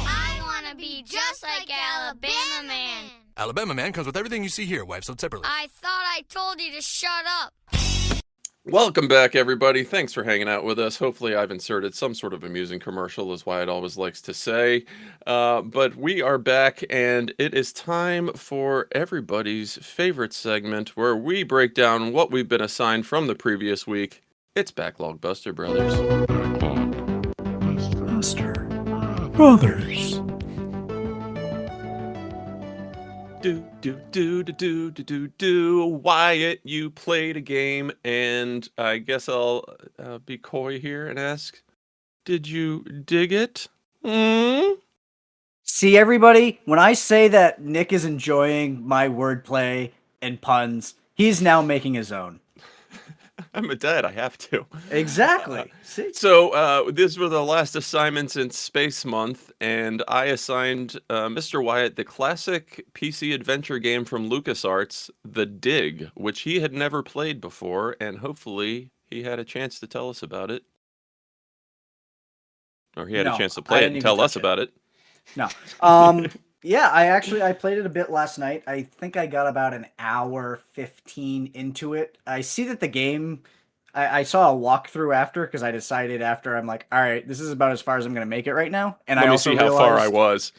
I want to be just like Alabama Man. Alabama Man comes with everything you see here, wife, sold separately. I thought I told you to shut up. Welcome back, everybody. Thanks for hanging out with us. Hopefully I've inserted some sort of amusing commercial, is Wyatt always likes to say. But we are back, and it is time for everybody's favorite segment where we break down what we've been assigned from the previous week. It's Backlog Buster Brothers. Buster Brothers. Wyatt, you played a game, and I guess I'll be coy here and ask, did you dig it? See, everybody, when I say that Nick is enjoying my wordplay and puns, he's now making his own. I'm a dad, I have to. Exactly. See? So these were the last assignments in Space Month, and I assigned Mr. Wyatt the classic PC adventure game from LucasArts, The Dig, which he had never played before, and hopefully he had a chance to tell us about it. Or he had a chance to play it and tell us about it. No. Yeah, I played it a bit last night. I think I got about an hour 15 into it. I see that the game, I saw a walkthrough after, because I decided after, I'm like, all right, this is about as far as I'm going to make it right now. And Let I me also see how far I was.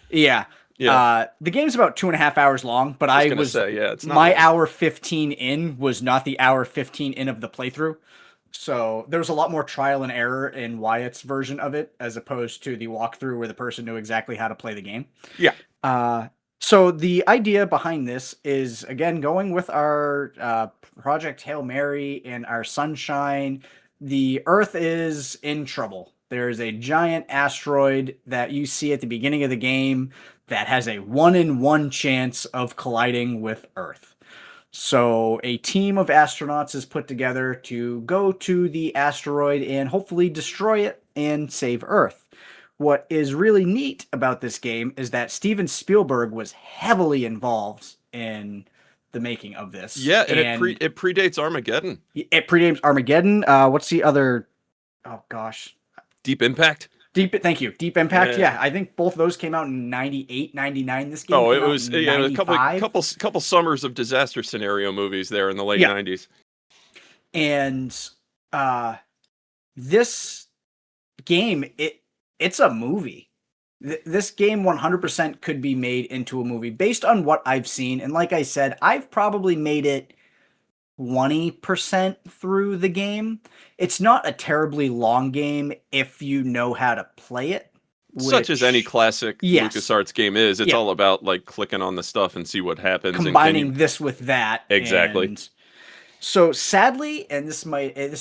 Yeah. The game's about 2.5 hours long, but I was it's not my long. hour 15 in was not the hour 15 in of the playthrough. So there was a lot more trial and error in Wyatt's version of it, as opposed to the walkthrough where the person knew exactly how to play the game. Yeah. So the idea behind this is, again, going with our Project Hail Mary and our Sunshine. The Earth is in trouble. There's a giant asteroid that you see at the beginning of the game that has a 1 in 1 chance of colliding with Earth. So a team of astronauts is put together to go to the asteroid and hopefully destroy it and save Earth. What is really neat about this game is that Steven Spielberg was heavily involved in the making of this. Yeah, and it predates Armageddon. It predates Armageddon. What's the other? Oh gosh, Deep Impact. Thank you. Deep Impact. Yeah, I think both of those came out in 98, 99. This game. Oh, it was a couple summers of disaster scenario movies there in the late 90s. And this game, it's a movie. This game 100% could be made into a movie based on what I've seen. And like I said, I've probably made it 20% through the game. It's not a terribly long game if you know how to play it. Such as any classic LucasArts game is. It's all about like clicking on the stuff and see what happens. Combining this with that. Exactly. And so sadly, and this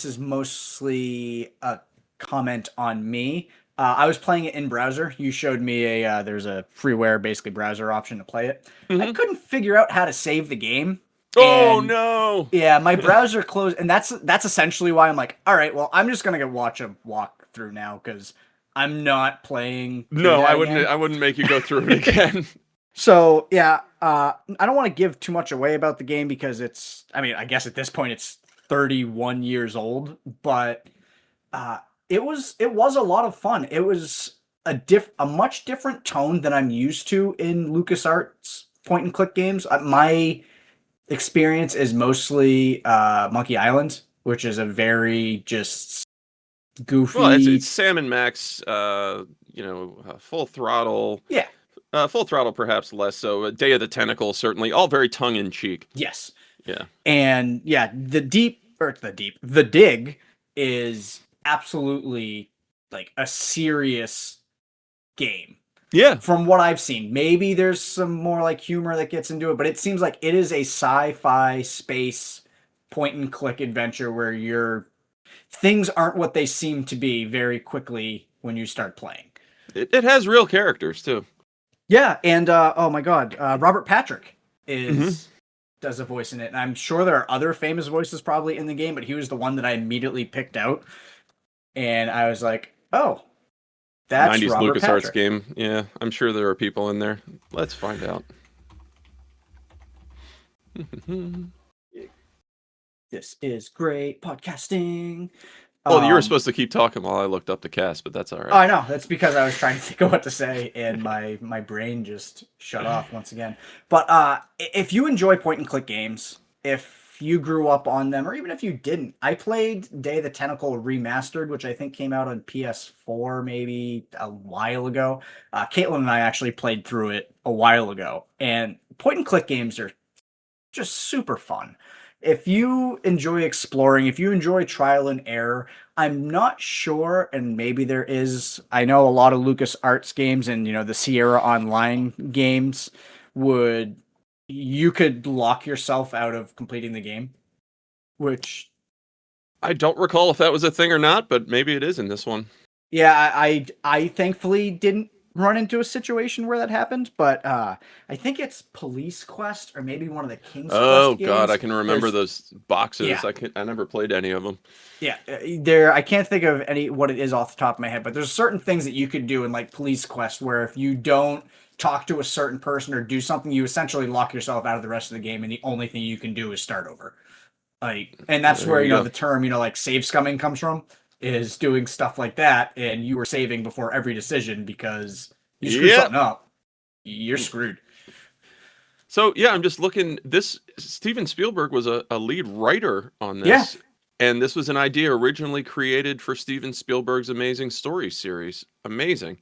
is mostly a comment on me, I was playing it in browser. You showed me there's a freeware, basically browser option to play it. Mm-hmm. I couldn't figure out how to save the game. Oh no! Yeah, my browser closed, and that's essentially why I'm like, all right, well, I'm just gonna go watch a walkthrough now because I'm not playing. No, I wouldn't make you go through it again. So yeah, I don't want to give too much away about the game because I guess at this point it's 31 years old, but it was a lot of fun. It was a much different tone than I'm used to in LucasArts point and click games. My experience is mostly Monkey Island, which is a very just goofy. Well, it's Sam and Max, Full Throttle. Yeah. Full Throttle, perhaps less so. Day of the Tentacle, certainly. All very tongue-in-cheek. Yes. Yeah. And yeah, the dig is absolutely like a serious game. Yeah. From what I've seen, maybe there's some more like humor that gets into it, but it seems like it is a sci-fi space point and click adventure where things aren't what they seem to be very quickly when you start playing. It has real characters too. Yeah, and oh my god, Robert Patrick does a voice in it, and I'm sure there are other famous voices probably in the game, but he was the one that I immediately picked out, and I was like, oh, that's 90s Robert LucasArts Patrick. game. Yeah, I'm sure there are people in there. Let's find out. This is great podcasting. Well, you were supposed to keep talking while I looked up the cast, but that's all right. Oh, I know. That's because I was trying to think of what to say, and my brain just shut off once again. But if you enjoy point-and-click games, if you grew up on them, or even if you didn't, I played Day of the Tentacle Remastered, which I think came out on PS4 maybe a while ago. Caitlin and I actually played through it a while ago, and point-and-click games are just super fun. If you enjoy exploring, if you enjoy trial and error, I'm not sure, and maybe there is, I know a lot of LucasArts games and, the Sierra Online games you could lock yourself out of completing the game, which... I don't recall if that was a thing or not, but maybe it is in this one. Yeah, I thankfully didn't run into a situation where that happened, but I think it's Police Quest or maybe one of the King's Quest games. God, I can remember those boxes. Yeah. I never played any of them. Yeah, I can't think of what it is off the top of my head, but there's certain things that you could do in like Police Quest where if you don't talk to a certain person or do something, you essentially lock yourself out of the rest of the game, and the only thing you can do is start over. And that's where the term like save scumming comes from. Is doing stuff like that, and you were saving before every decision because you screwed something up. You're screwed. So yeah, I'm just looking. Steven Spielberg was a lead writer on this. Yeah. And this was an idea originally created for Steven Spielberg's Amazing Stories series. Amazing.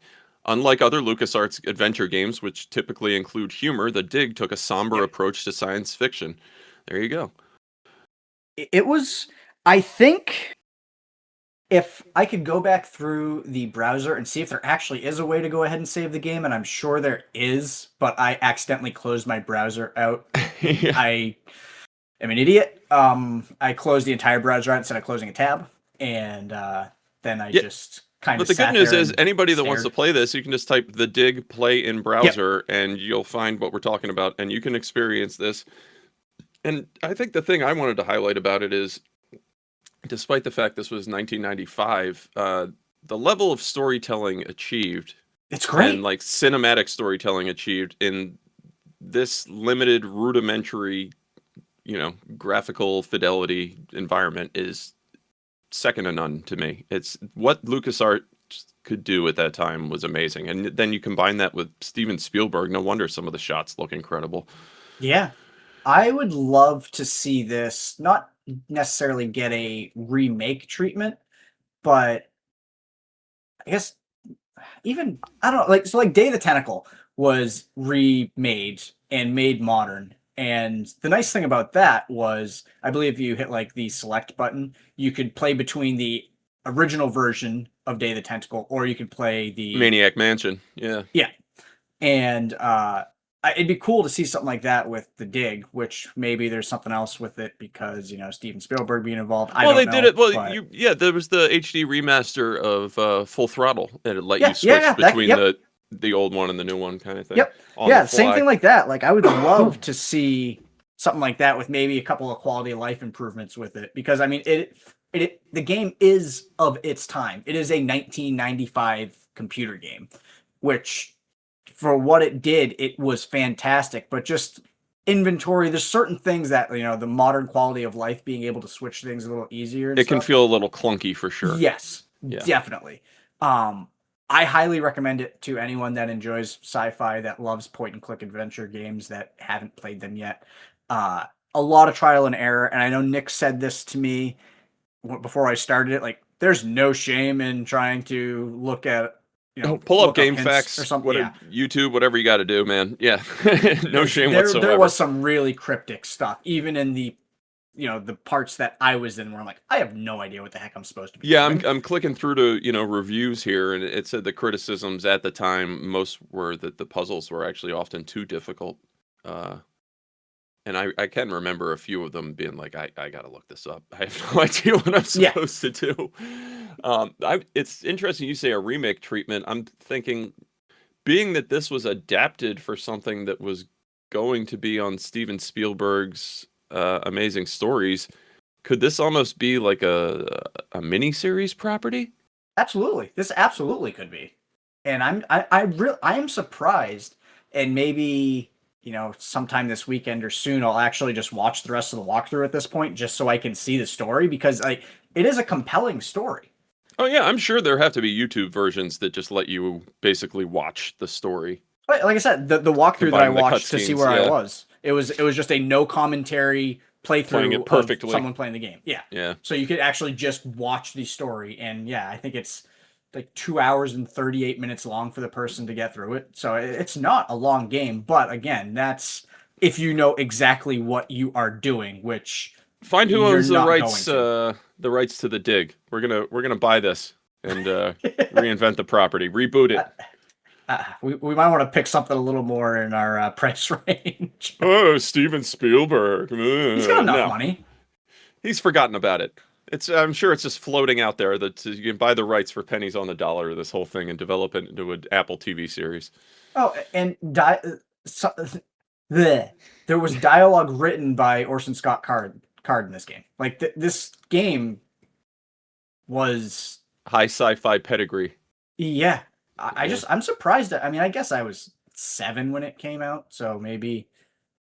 Unlike other LucasArts adventure games, which typically include humor, The Dig took a somber approach to science fiction. There you go. It was, I think... If I could go back through the browser and see if there actually is a way to go ahead and save the game, and I'm sure there is, but I accidentally closed my browser out. Yeah. I am an idiot. I closed the entire browser out instead of closing a tab, and then I just kind of. But the good news is, anybody that wants to stared. play this, you can just type The Dig play in browser, and you'll find what we're talking about, and you can experience this. And I think the thing I wanted to highlight about it is, despite the fact this was 1995, the level of storytelling achieved, it's great, and like cinematic storytelling achieved in this limited, rudimentary, graphical fidelity environment is second to none to me. It's what LucasArts could do at that time was amazing, and then you combine that with Steven Spielberg. No wonder some of the shots look incredible. Yeah, I would love to see this not necessarily get a remake treatment, but I guess even I don't know, like Day of the Tentacle was remade and made modern, and the nice thing about that was I believe if you hit like the select button, you could play between the original version of Day of the Tentacle, or you could play the Maniac Mansion. Yeah and it'd be cool to see something like that with The Dig, which maybe there's something else with it because, Steven Spielberg being involved. I don't know. Did it. Well, there was the HD remaster of Full Throttle, and it let you switch between the old one and the new one kind of thing. Yep. Yeah, same thing like that. Like, I would love to see something like that with maybe a couple of quality of life improvements with it, because, I mean, the game is of its time. It is a 1995 computer game, which... for what it did, it was fantastic. But just inventory, there's certain things that, the modern quality of life, being able to switch things a little easier. It can feel a little clunky for sure. Yes, definitely. I highly recommend it to anyone that enjoys sci-fi, that loves point-and-click adventure games, that haven't played them yet. A lot of trial and error. And I know Nick said this to me before I started it, like, there's no shame in trying to look at, pull up look game hints facts or something. whatever, Yeah. YouTube, whatever you got to do, man. Yeah. No shame There whatsoever. was some really cryptic stuff, even in the the parts that I was in, where I'm like, I have no idea what the heck I'm supposed to be doing. I'm clicking through to reviews here, and it said the criticisms at the time most were that the puzzles were actually often too difficult. And I can remember a few of them being like, I gotta look this up. I have no idea what I'm supposed to do. It's interesting you say a remake treatment. I'm thinking, being that this was adapted for something that was going to be on Steven Spielberg's Amazing Stories, could this almost be like a mini-series property? Absolutely. This absolutely could be. And I am surprised, and maybe sometime this weekend or soon, I'll actually just watch the rest of the walkthrough at this point, just so I can see the story, because it is a compelling story. Oh yeah, I'm sure there have to be YouTube versions that just let you basically watch the story. Like I said, the walkthrough that I watched to see where I was, it was just a no commentary playthrough of someone playing the game. Yeah. Yeah. So you could actually just watch the story, and I think it's like 2 hours and 38 minutes long for the person to get through it. So it's not a long game, but again, that's if you know exactly what you are doing, which find who owns the rights to the dig. We're gonna buy this and reinvent the property, reboot it. We might want to pick something a little more in our price range. Oh, Steven Spielberg. He's got enough money. He's forgotten about it. I'm sure it's just floating out there that you can buy the rights for pennies on the dollar of this whole thing and develop it into an Apple TV series. Oh, and there was dialogue written by Orson Scott Card in this game. Like this game was high sci-fi pedigree. Yeah. I'm surprised. I guess I was 7 when it came out, so maybe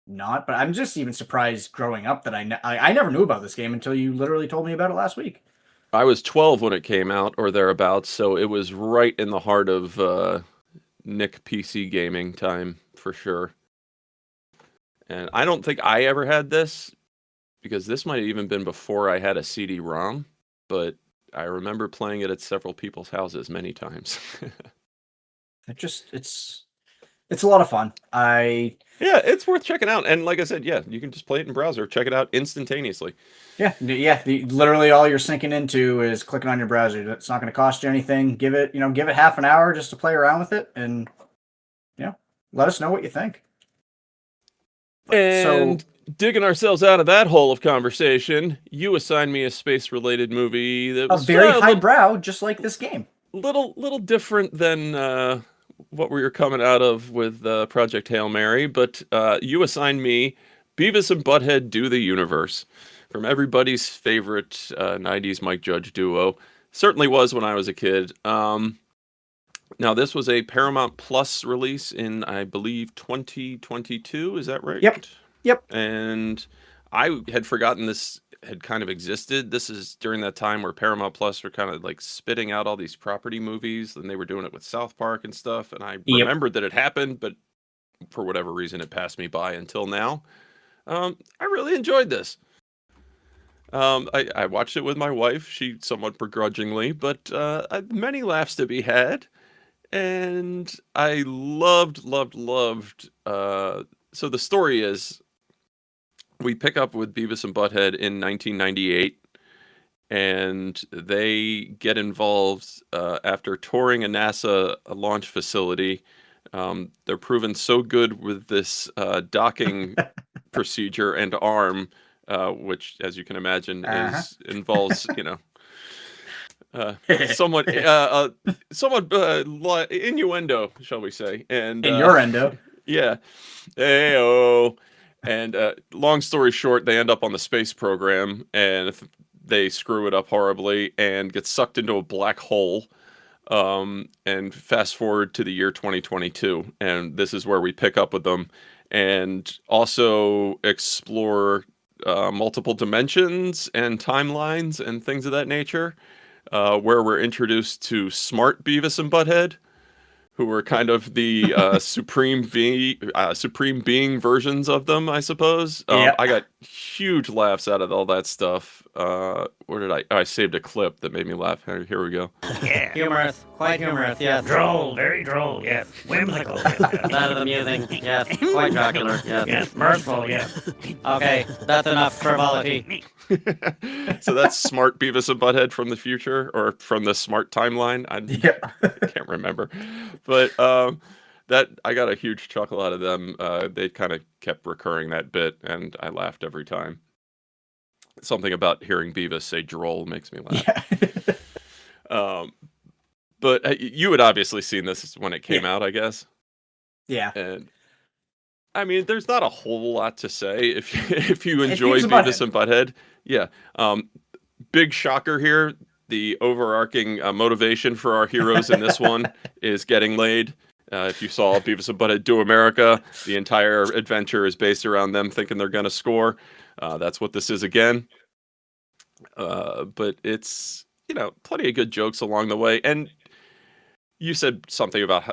not. But I'm just even surprised growing up that I never knew about this game until you literally told me about it last week. I was 12 when it came out, or thereabouts, so it was right in the heart of Nick PC gaming time, for sure. And I don't think I ever had this, because this might have even been before I had a CD-ROM, but I remember playing it at several people's houses many times. It's a lot of fun. Yeah, it's worth checking out. And like I said, you can just play it in browser, check it out instantaneously. Yeah. Literally all you're sinking into is clicking on your browser. It's not going to cost you anything. Give it half an hour just to play around with it, and let us know what you think. And digging ourselves out of that hole of conversation, you assigned me a space-related movie that was very highbrow, just like this game. Little different than what we were coming out of with Project Hail Mary, but you assigned me Beavis and Butthead Do the Universe, from everybody's favorite 90s Mike Judge duo. Certainly was when I was a kid. Now, this was a Paramount Plus release in, I believe, 2022. Is that right? Yep. And I had forgotten this had kind of existed. This is during that time where Paramount Plus were kind of like spitting out all these property movies, and they were doing it with South Park and stuff. And I remembered that it happened, but for whatever reason, it passed me by until now. I really enjoyed this. I watched it with my wife. She somewhat begrudgingly, but many laughs to be had. And I loved. So the story is, we pick up with Beavis and Butthead in 1998, and they get involved after touring a NASA launch facility. They're proven so good with this docking procedure and arm, which, as you can imagine, involves somewhat innuendo, shall we say? And innuendo. Yeah. Hey-oh. And long story short, they end up on the space program, and they screw it up horribly and get sucked into a black hole. And fast forward to the year 2022, and this is where we pick up with them, and also explore multiple dimensions and timelines and things of that nature, where we're introduced to smart Beavis and Butthead, who were kind of the supreme being versions of them, I suppose. Yep. I got huge laughs out of all that stuff. Where did I saved a clip that made me laugh. Here we go. Yeah. Humorous. Quite humorous, yes. Droll, very droll, yes. Whimsical, yes. That is amusing, yes. Quite jocular, yes. Yes, mirthful, yes. Okay, that's enough frivolity. So that's smart Beavis and Butthead from the future, or from the smart timeline. I can't remember, but that I got a huge chuckle out of them. They kind of kept recurring that bit, and I laughed every time. Something about hearing Beavis say "droll" makes me laugh. Yeah. But you had obviously seen this when it came out, I guess. Yeah. And I mean, there's not a whole lot to say if you enjoy Beavis and Beavis and Butthead. Yeah. Big shocker here. The overarching motivation for our heroes in this one is getting laid. If you saw Beavis and Butthead Do America, the entire adventure is based around them thinking they're going to score. That's what this is again. But it's, plenty of good jokes along the way. And you said something about,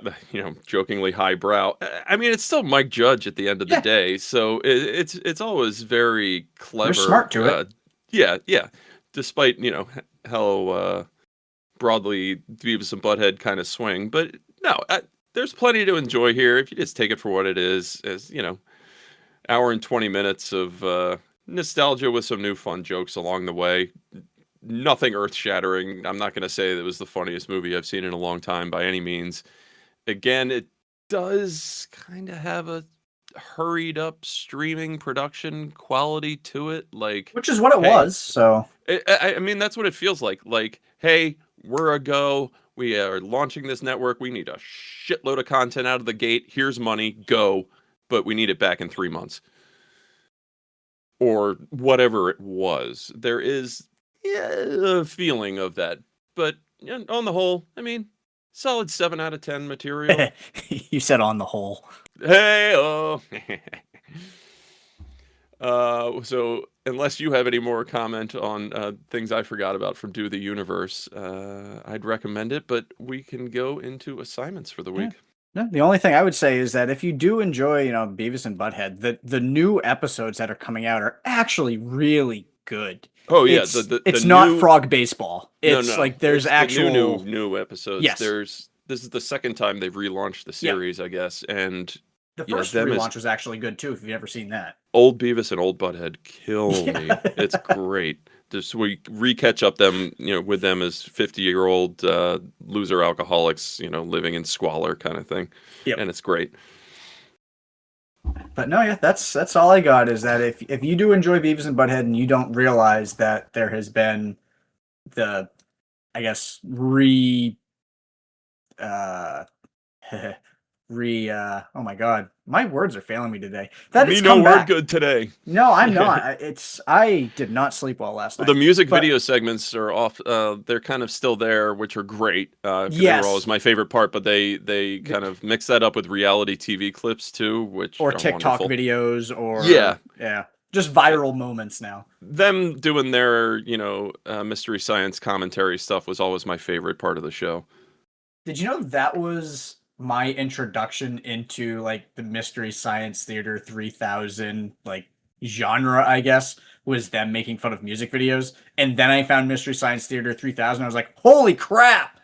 jokingly highbrow. I mean, it's still Mike Judge at the end of the day, so it's always very clever. They're smart to it. Yeah. Despite how broadly Beavis and Butthead kind of swing, but no, there's plenty to enjoy here if you just take it for what it is. As hour and 20 minutes of nostalgia with some new fun jokes along the way. Nothing earth-shattering. I'm not going to say that it was the funniest movie I've seen in a long time by any means. Again, it does kind of have a hurried-up streaming production quality to it, which is what it was. So I mean, that's what it feels like. Like, hey, we're a go. We are launching this network. We need a shitload of content out of the gate. Here's money. Go. But we need it back in 3 months. Or whatever it was. There is a feeling of that. But on the whole, I mean, solid 7 out of 10 material. You said on the whole. Hey, so unless you have any more comment on things I forgot about from Do the Universe, I'd recommend it, but we can go into assignments for the week. No, the only thing I would say is that if you do enjoy, Beavis and Butthead, the new episodes that are coming out are actually really good. Oh yeah, it's not new... Frog Baseball. It's no. like there's it's actual new episodes. Yes. This is the second time they've relaunched the series, I guess, and the first relaunch was actually good too. If you've ever seen that, old Beavis and old Butthead kill me. It's great. Just we re-catch up them, with them as 50-year-old loser alcoholics, living in squalor kind of thing. Yep. And it's great. But no, that's all I got is that if you do enjoy Beavis and Butthead and you don't realize that there has been the, I guess, oh my god, my words are failing me today. We're good today. No, I'm not. I did not sleep well last night. The music video segments are off. They're kind of still there, which are great. Yes, they were always my favorite part. But they kind of mix that up with reality TV clips too, which or are TikTok wonderful. videos, or yeah, just viral moments now. Them doing their mystery science commentary stuff was always my favorite part of the show. Did you know that was my introduction into like the Mystery Science Theater 3000 like genre, I guess, was them making fun of music videos. And then I found Mystery Science Theater 3000. I was like, holy crap!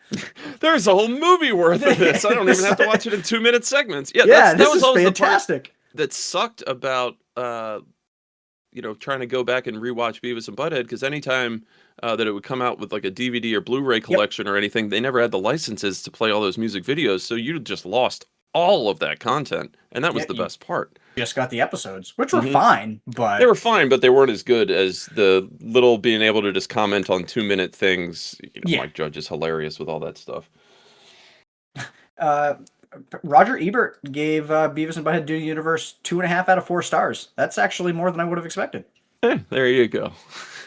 There's a whole movie worth of this. I don't even have to watch it in 2-minute segments. Yeah, that was is always fantastic. The part that sucked about trying to go back and rewatch Beavis and Butthead, because anytime that it would come out with like a DVD or Blu-ray collection or anything, they never had the licenses to play all those music videos, so you just lost all of that content, and that was the best part. Just got the episodes, which were fine, but they were fine, but they weren't as good as the little being able to just comment on 2-minute things. Mike Judge is hilarious with all that stuff. Roger Ebert gave Beavis and Butthead Do Universe 2.5 out of 4 stars. That's actually more than I would have expected. There you go.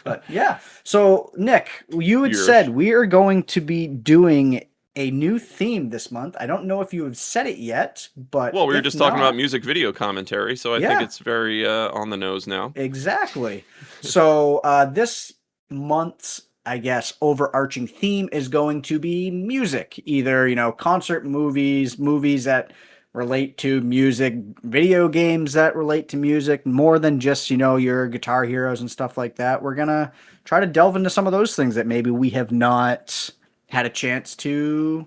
But yeah. So Nick, you had said we are going to be doing a new theme this month. I don't know if you have said it yet, but we were just talking about music video commentary, so I think it's very on the nose now. Exactly. So this month's, I guess, overarching theme is going to be music, either, concert movies that relate to music, video games that relate to music, more than just, your Guitar Heroes and stuff like that. We're going to try to delve into some of those things that maybe we have not had a chance to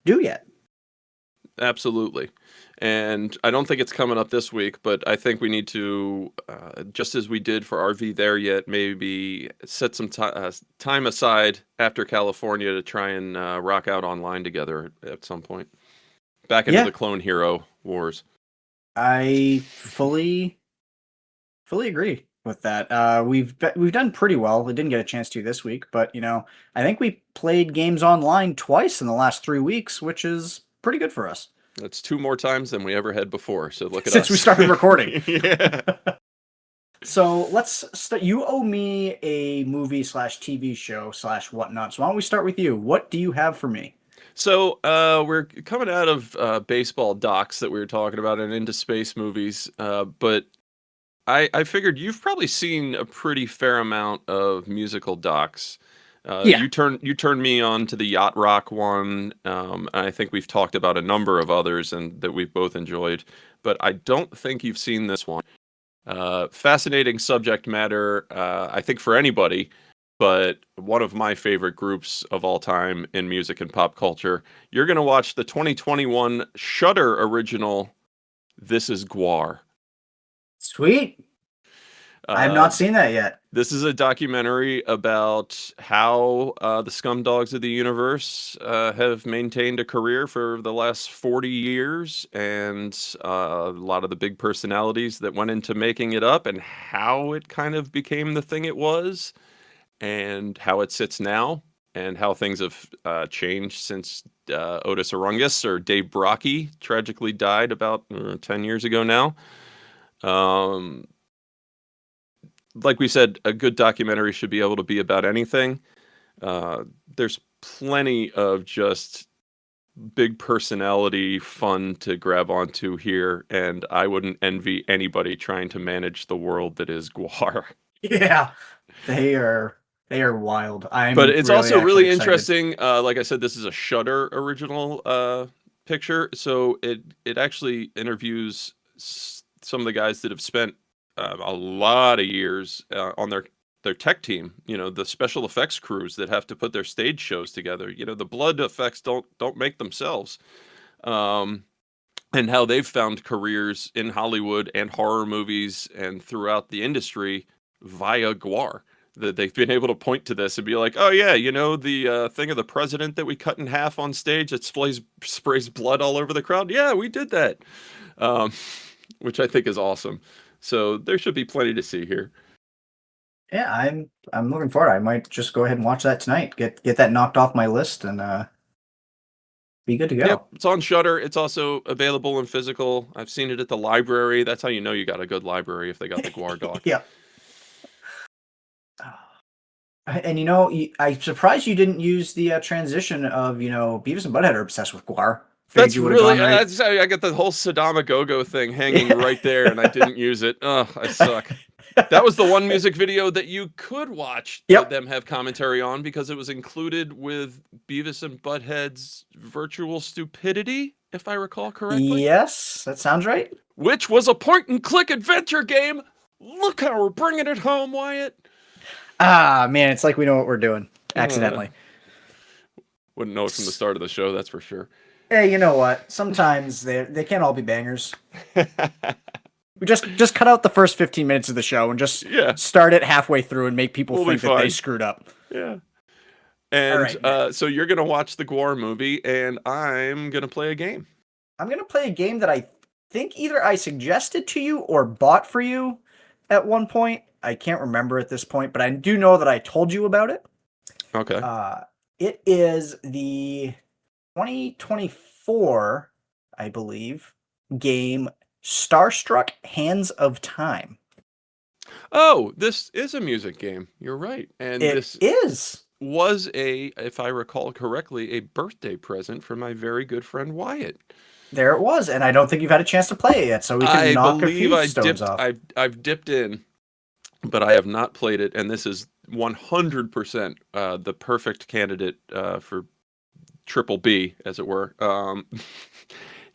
do yet. Absolutely. And I don't think it's coming up this week, but I think we need to, just as we did for RV There Yet, maybe set some time aside after California to try and rock out online together at some point. Back into the Clone Hero Wars. I fully agree with that. We've done pretty well. We didn't get a chance to this week, but I think we played games online twice in the last 3 weeks, which is pretty good for us. That's 2 more times than we ever had before. So look at us. Since we started recording. Yeah. So let's start. You owe me a movie / TV show / whatnot. So why don't we start with you? What do you have for me? So we're coming out of baseball docs that we were talking about and into space movies, but I figured you've probably seen a pretty fair amount of musical docs. You turned me on to the Yacht Rock one. And I think we've talked about a number of others and that we've both enjoyed, but I don't think you've seen this one. Fascinating subject matter, I think for anybody, but one of my favorite groups of all time in music and pop culture. You're going to watch the 2021 Shudder original, This Is Gwar. Sweet. I have not seen that yet. This is a documentary about how the scumdogs of the universe have maintained a career for the last 40 years, and a lot of the big personalities that went into making it up, and how it kind of became the thing it was, and how it sits now, and how things have changed since Otis Arungus, or Dave Brockie, tragically died about 10 years ago now. Like we said, a good documentary should be able to be about anything. There's plenty of just big personality fun to grab onto here, and I wouldn't envy anybody trying to manage the world that is Gwar. Yeah, they are wild. But it's also really excited. interesting. Like I said, this is a Shudder original picture, so it actually interviews some of the guys that have spent a lot of years on their tech team, the special effects crews that have to put their stage shows together. The blood effects don't make themselves, and how they've found careers in Hollywood and horror movies and throughout the industry via Gwar. That they've been able to point to this and be like, oh yeah, the thing of the president that we cut in half on stage that sprays blood all over the crowd. Yeah, we did that, which I think is awesome. So there should be plenty to see here. Yeah, I'm looking forward. I might just go ahead and watch that tonight. Get that knocked off my list and be good to go. Yep, it's on Shudder. It's also available in physical. I've seen it at the library. That's how you know you got a good library, if they got the Gwar doc. Yeah. And I'm surprised you didn't use the transition of Beavis and Butthead are obsessed with Gwar. That's really, that's, I got the whole Sadama Go-Go thing hanging right there, and I didn't use it. Oh, I suck. That was the one music video that you could watch them have commentary on, because it was included with Beavis and Butthead's Virtual Stupidity, if I recall correctly. Yes, that sounds right. Which was a point-and-click adventure game. Look how we're bringing it home, Wyatt. Ah, man, it's like we know what we're doing, accidentally. Wouldn't know it from the start of the show, that's for sure. Hey, you know what? Sometimes they can't all be bangers. We just cut out the first 15 minutes of the show and just start it halfway through and make people think that they screwed up. Yeah. And so you're going to watch the Gwar movie, and I'm going to play a game. I'm going to play a game that I think either I suggested to you or bought for you at one point. I can't remember at this point, but I do know that I told you about it. Okay. It is the 2024, I believe, game Starstruck Hands of Time. Oh, this is a music game. You're right. And this was if I recall correctly, a birthday present for my very good friend Wyatt. There it was, and I don't think you've had a chance to play it yet, so we can knock a few stones off. I've dipped in, but I have not played it, and this is 100% the perfect candidate for triple B, as it were.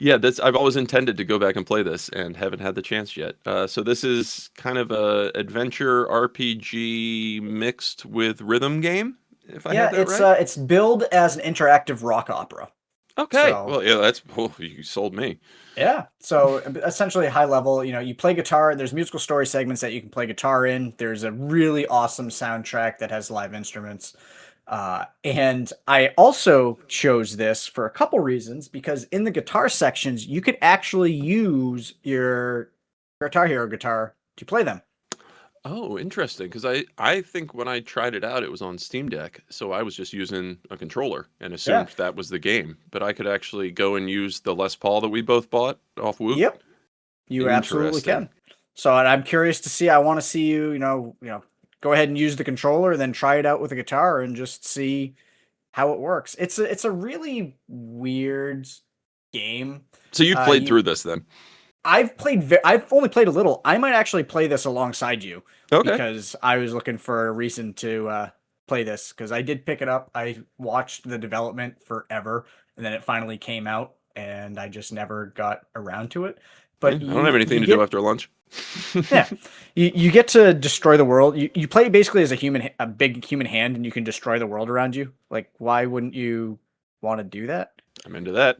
Yeah, I've always intended to go back and play this and haven't had the chance yet. So this is kind of a adventure RPG mixed with rhythm game, if I have that right. It's billed as an interactive rock opera. Okay. So, Well, yeah, you sold me. yeah. So essentially high level, you play guitar. There's musical story segments that you can play guitar in. There's a really awesome soundtrack that has live instruments. And I also chose this for a couple reasons, because in the guitar sections, you could actually use your Guitar Hero guitar to play them. Oh, interesting. Because I think when I tried it out, it was on Steam Deck, so I was just using a controller and assumed that was the game. But I could actually go and use the Les Paul that we both bought off Whoop. Yep, you absolutely can. So I'm curious to see. I want to see you, go ahead and use the controller, then try it out with a guitar and just see how it works. It's a really weird game. So you played through this then? I've only played a little. I might actually play this alongside you. Okay. Because I was looking for a reason to play this, because I did pick it up. I watched the development forever, and then it finally came out, and I just never got around to it. But I don't have anything to do after lunch. Yeah, you get to destroy the world. You play basically as a big human hand, and you can destroy the world around you. Like, why wouldn't you want to do that? I'm into that.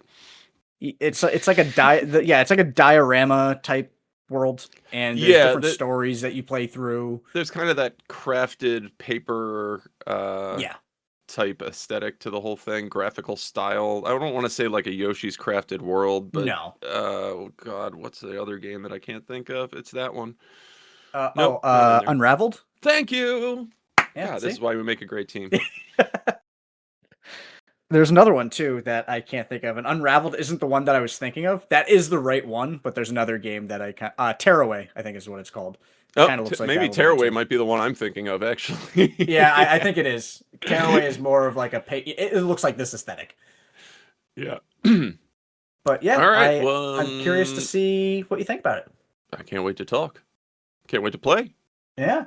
It's like it's like a diorama type world, and there's different stories that you play through. There's kind of that crafted paper type aesthetic to the whole thing, graphical style. I don't want to say like a Yoshi's Crafted World, but no. Oh god, what's the other game that I can't think of? It's that one. Unraveled. Thank you. Yeah, God, this is why we make a great team. There's another one too that I can't think of, and Unraveled isn't the one that I was thinking of. That is the right one, but there's another game that Tearaway, I think is what it's called. Kind of looks like maybe Tearaway might be the one I'm thinking of, actually. Yeah, I think it is. Tearaway is more of like it looks like this aesthetic. Yeah. But yeah, all right, I'm curious to see what you think about it. I can't wait to talk. Can't wait to play. Yeah.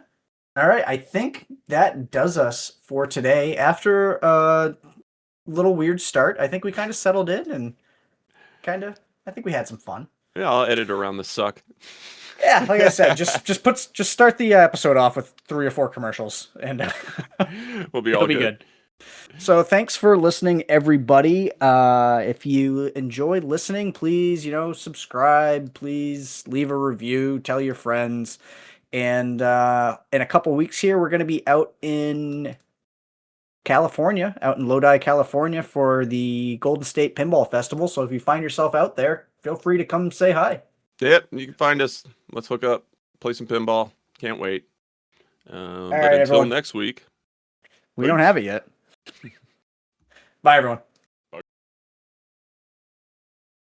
All right, I think that does us for today. After a little weird start, I think we kind of settled in, and I think we had some fun. Yeah, I'll edit around the suck. Yeah, like I said, just start the episode off with 3 or 4 commercials, and we'll be all good. So thanks for listening, everybody. If you enjoyed listening, please, subscribe. Please leave a review. Tell your friends. And in a couple weeks here, we're going to be out in California, out in Lodi, California, for the Golden State Pinball Festival. So if you find yourself out there, feel free to come say hi. Yep, you can find us. Let's hook up, play some pinball. Can't wait. But right, until everyone. Next week. We don't have it yet. Bye, everyone.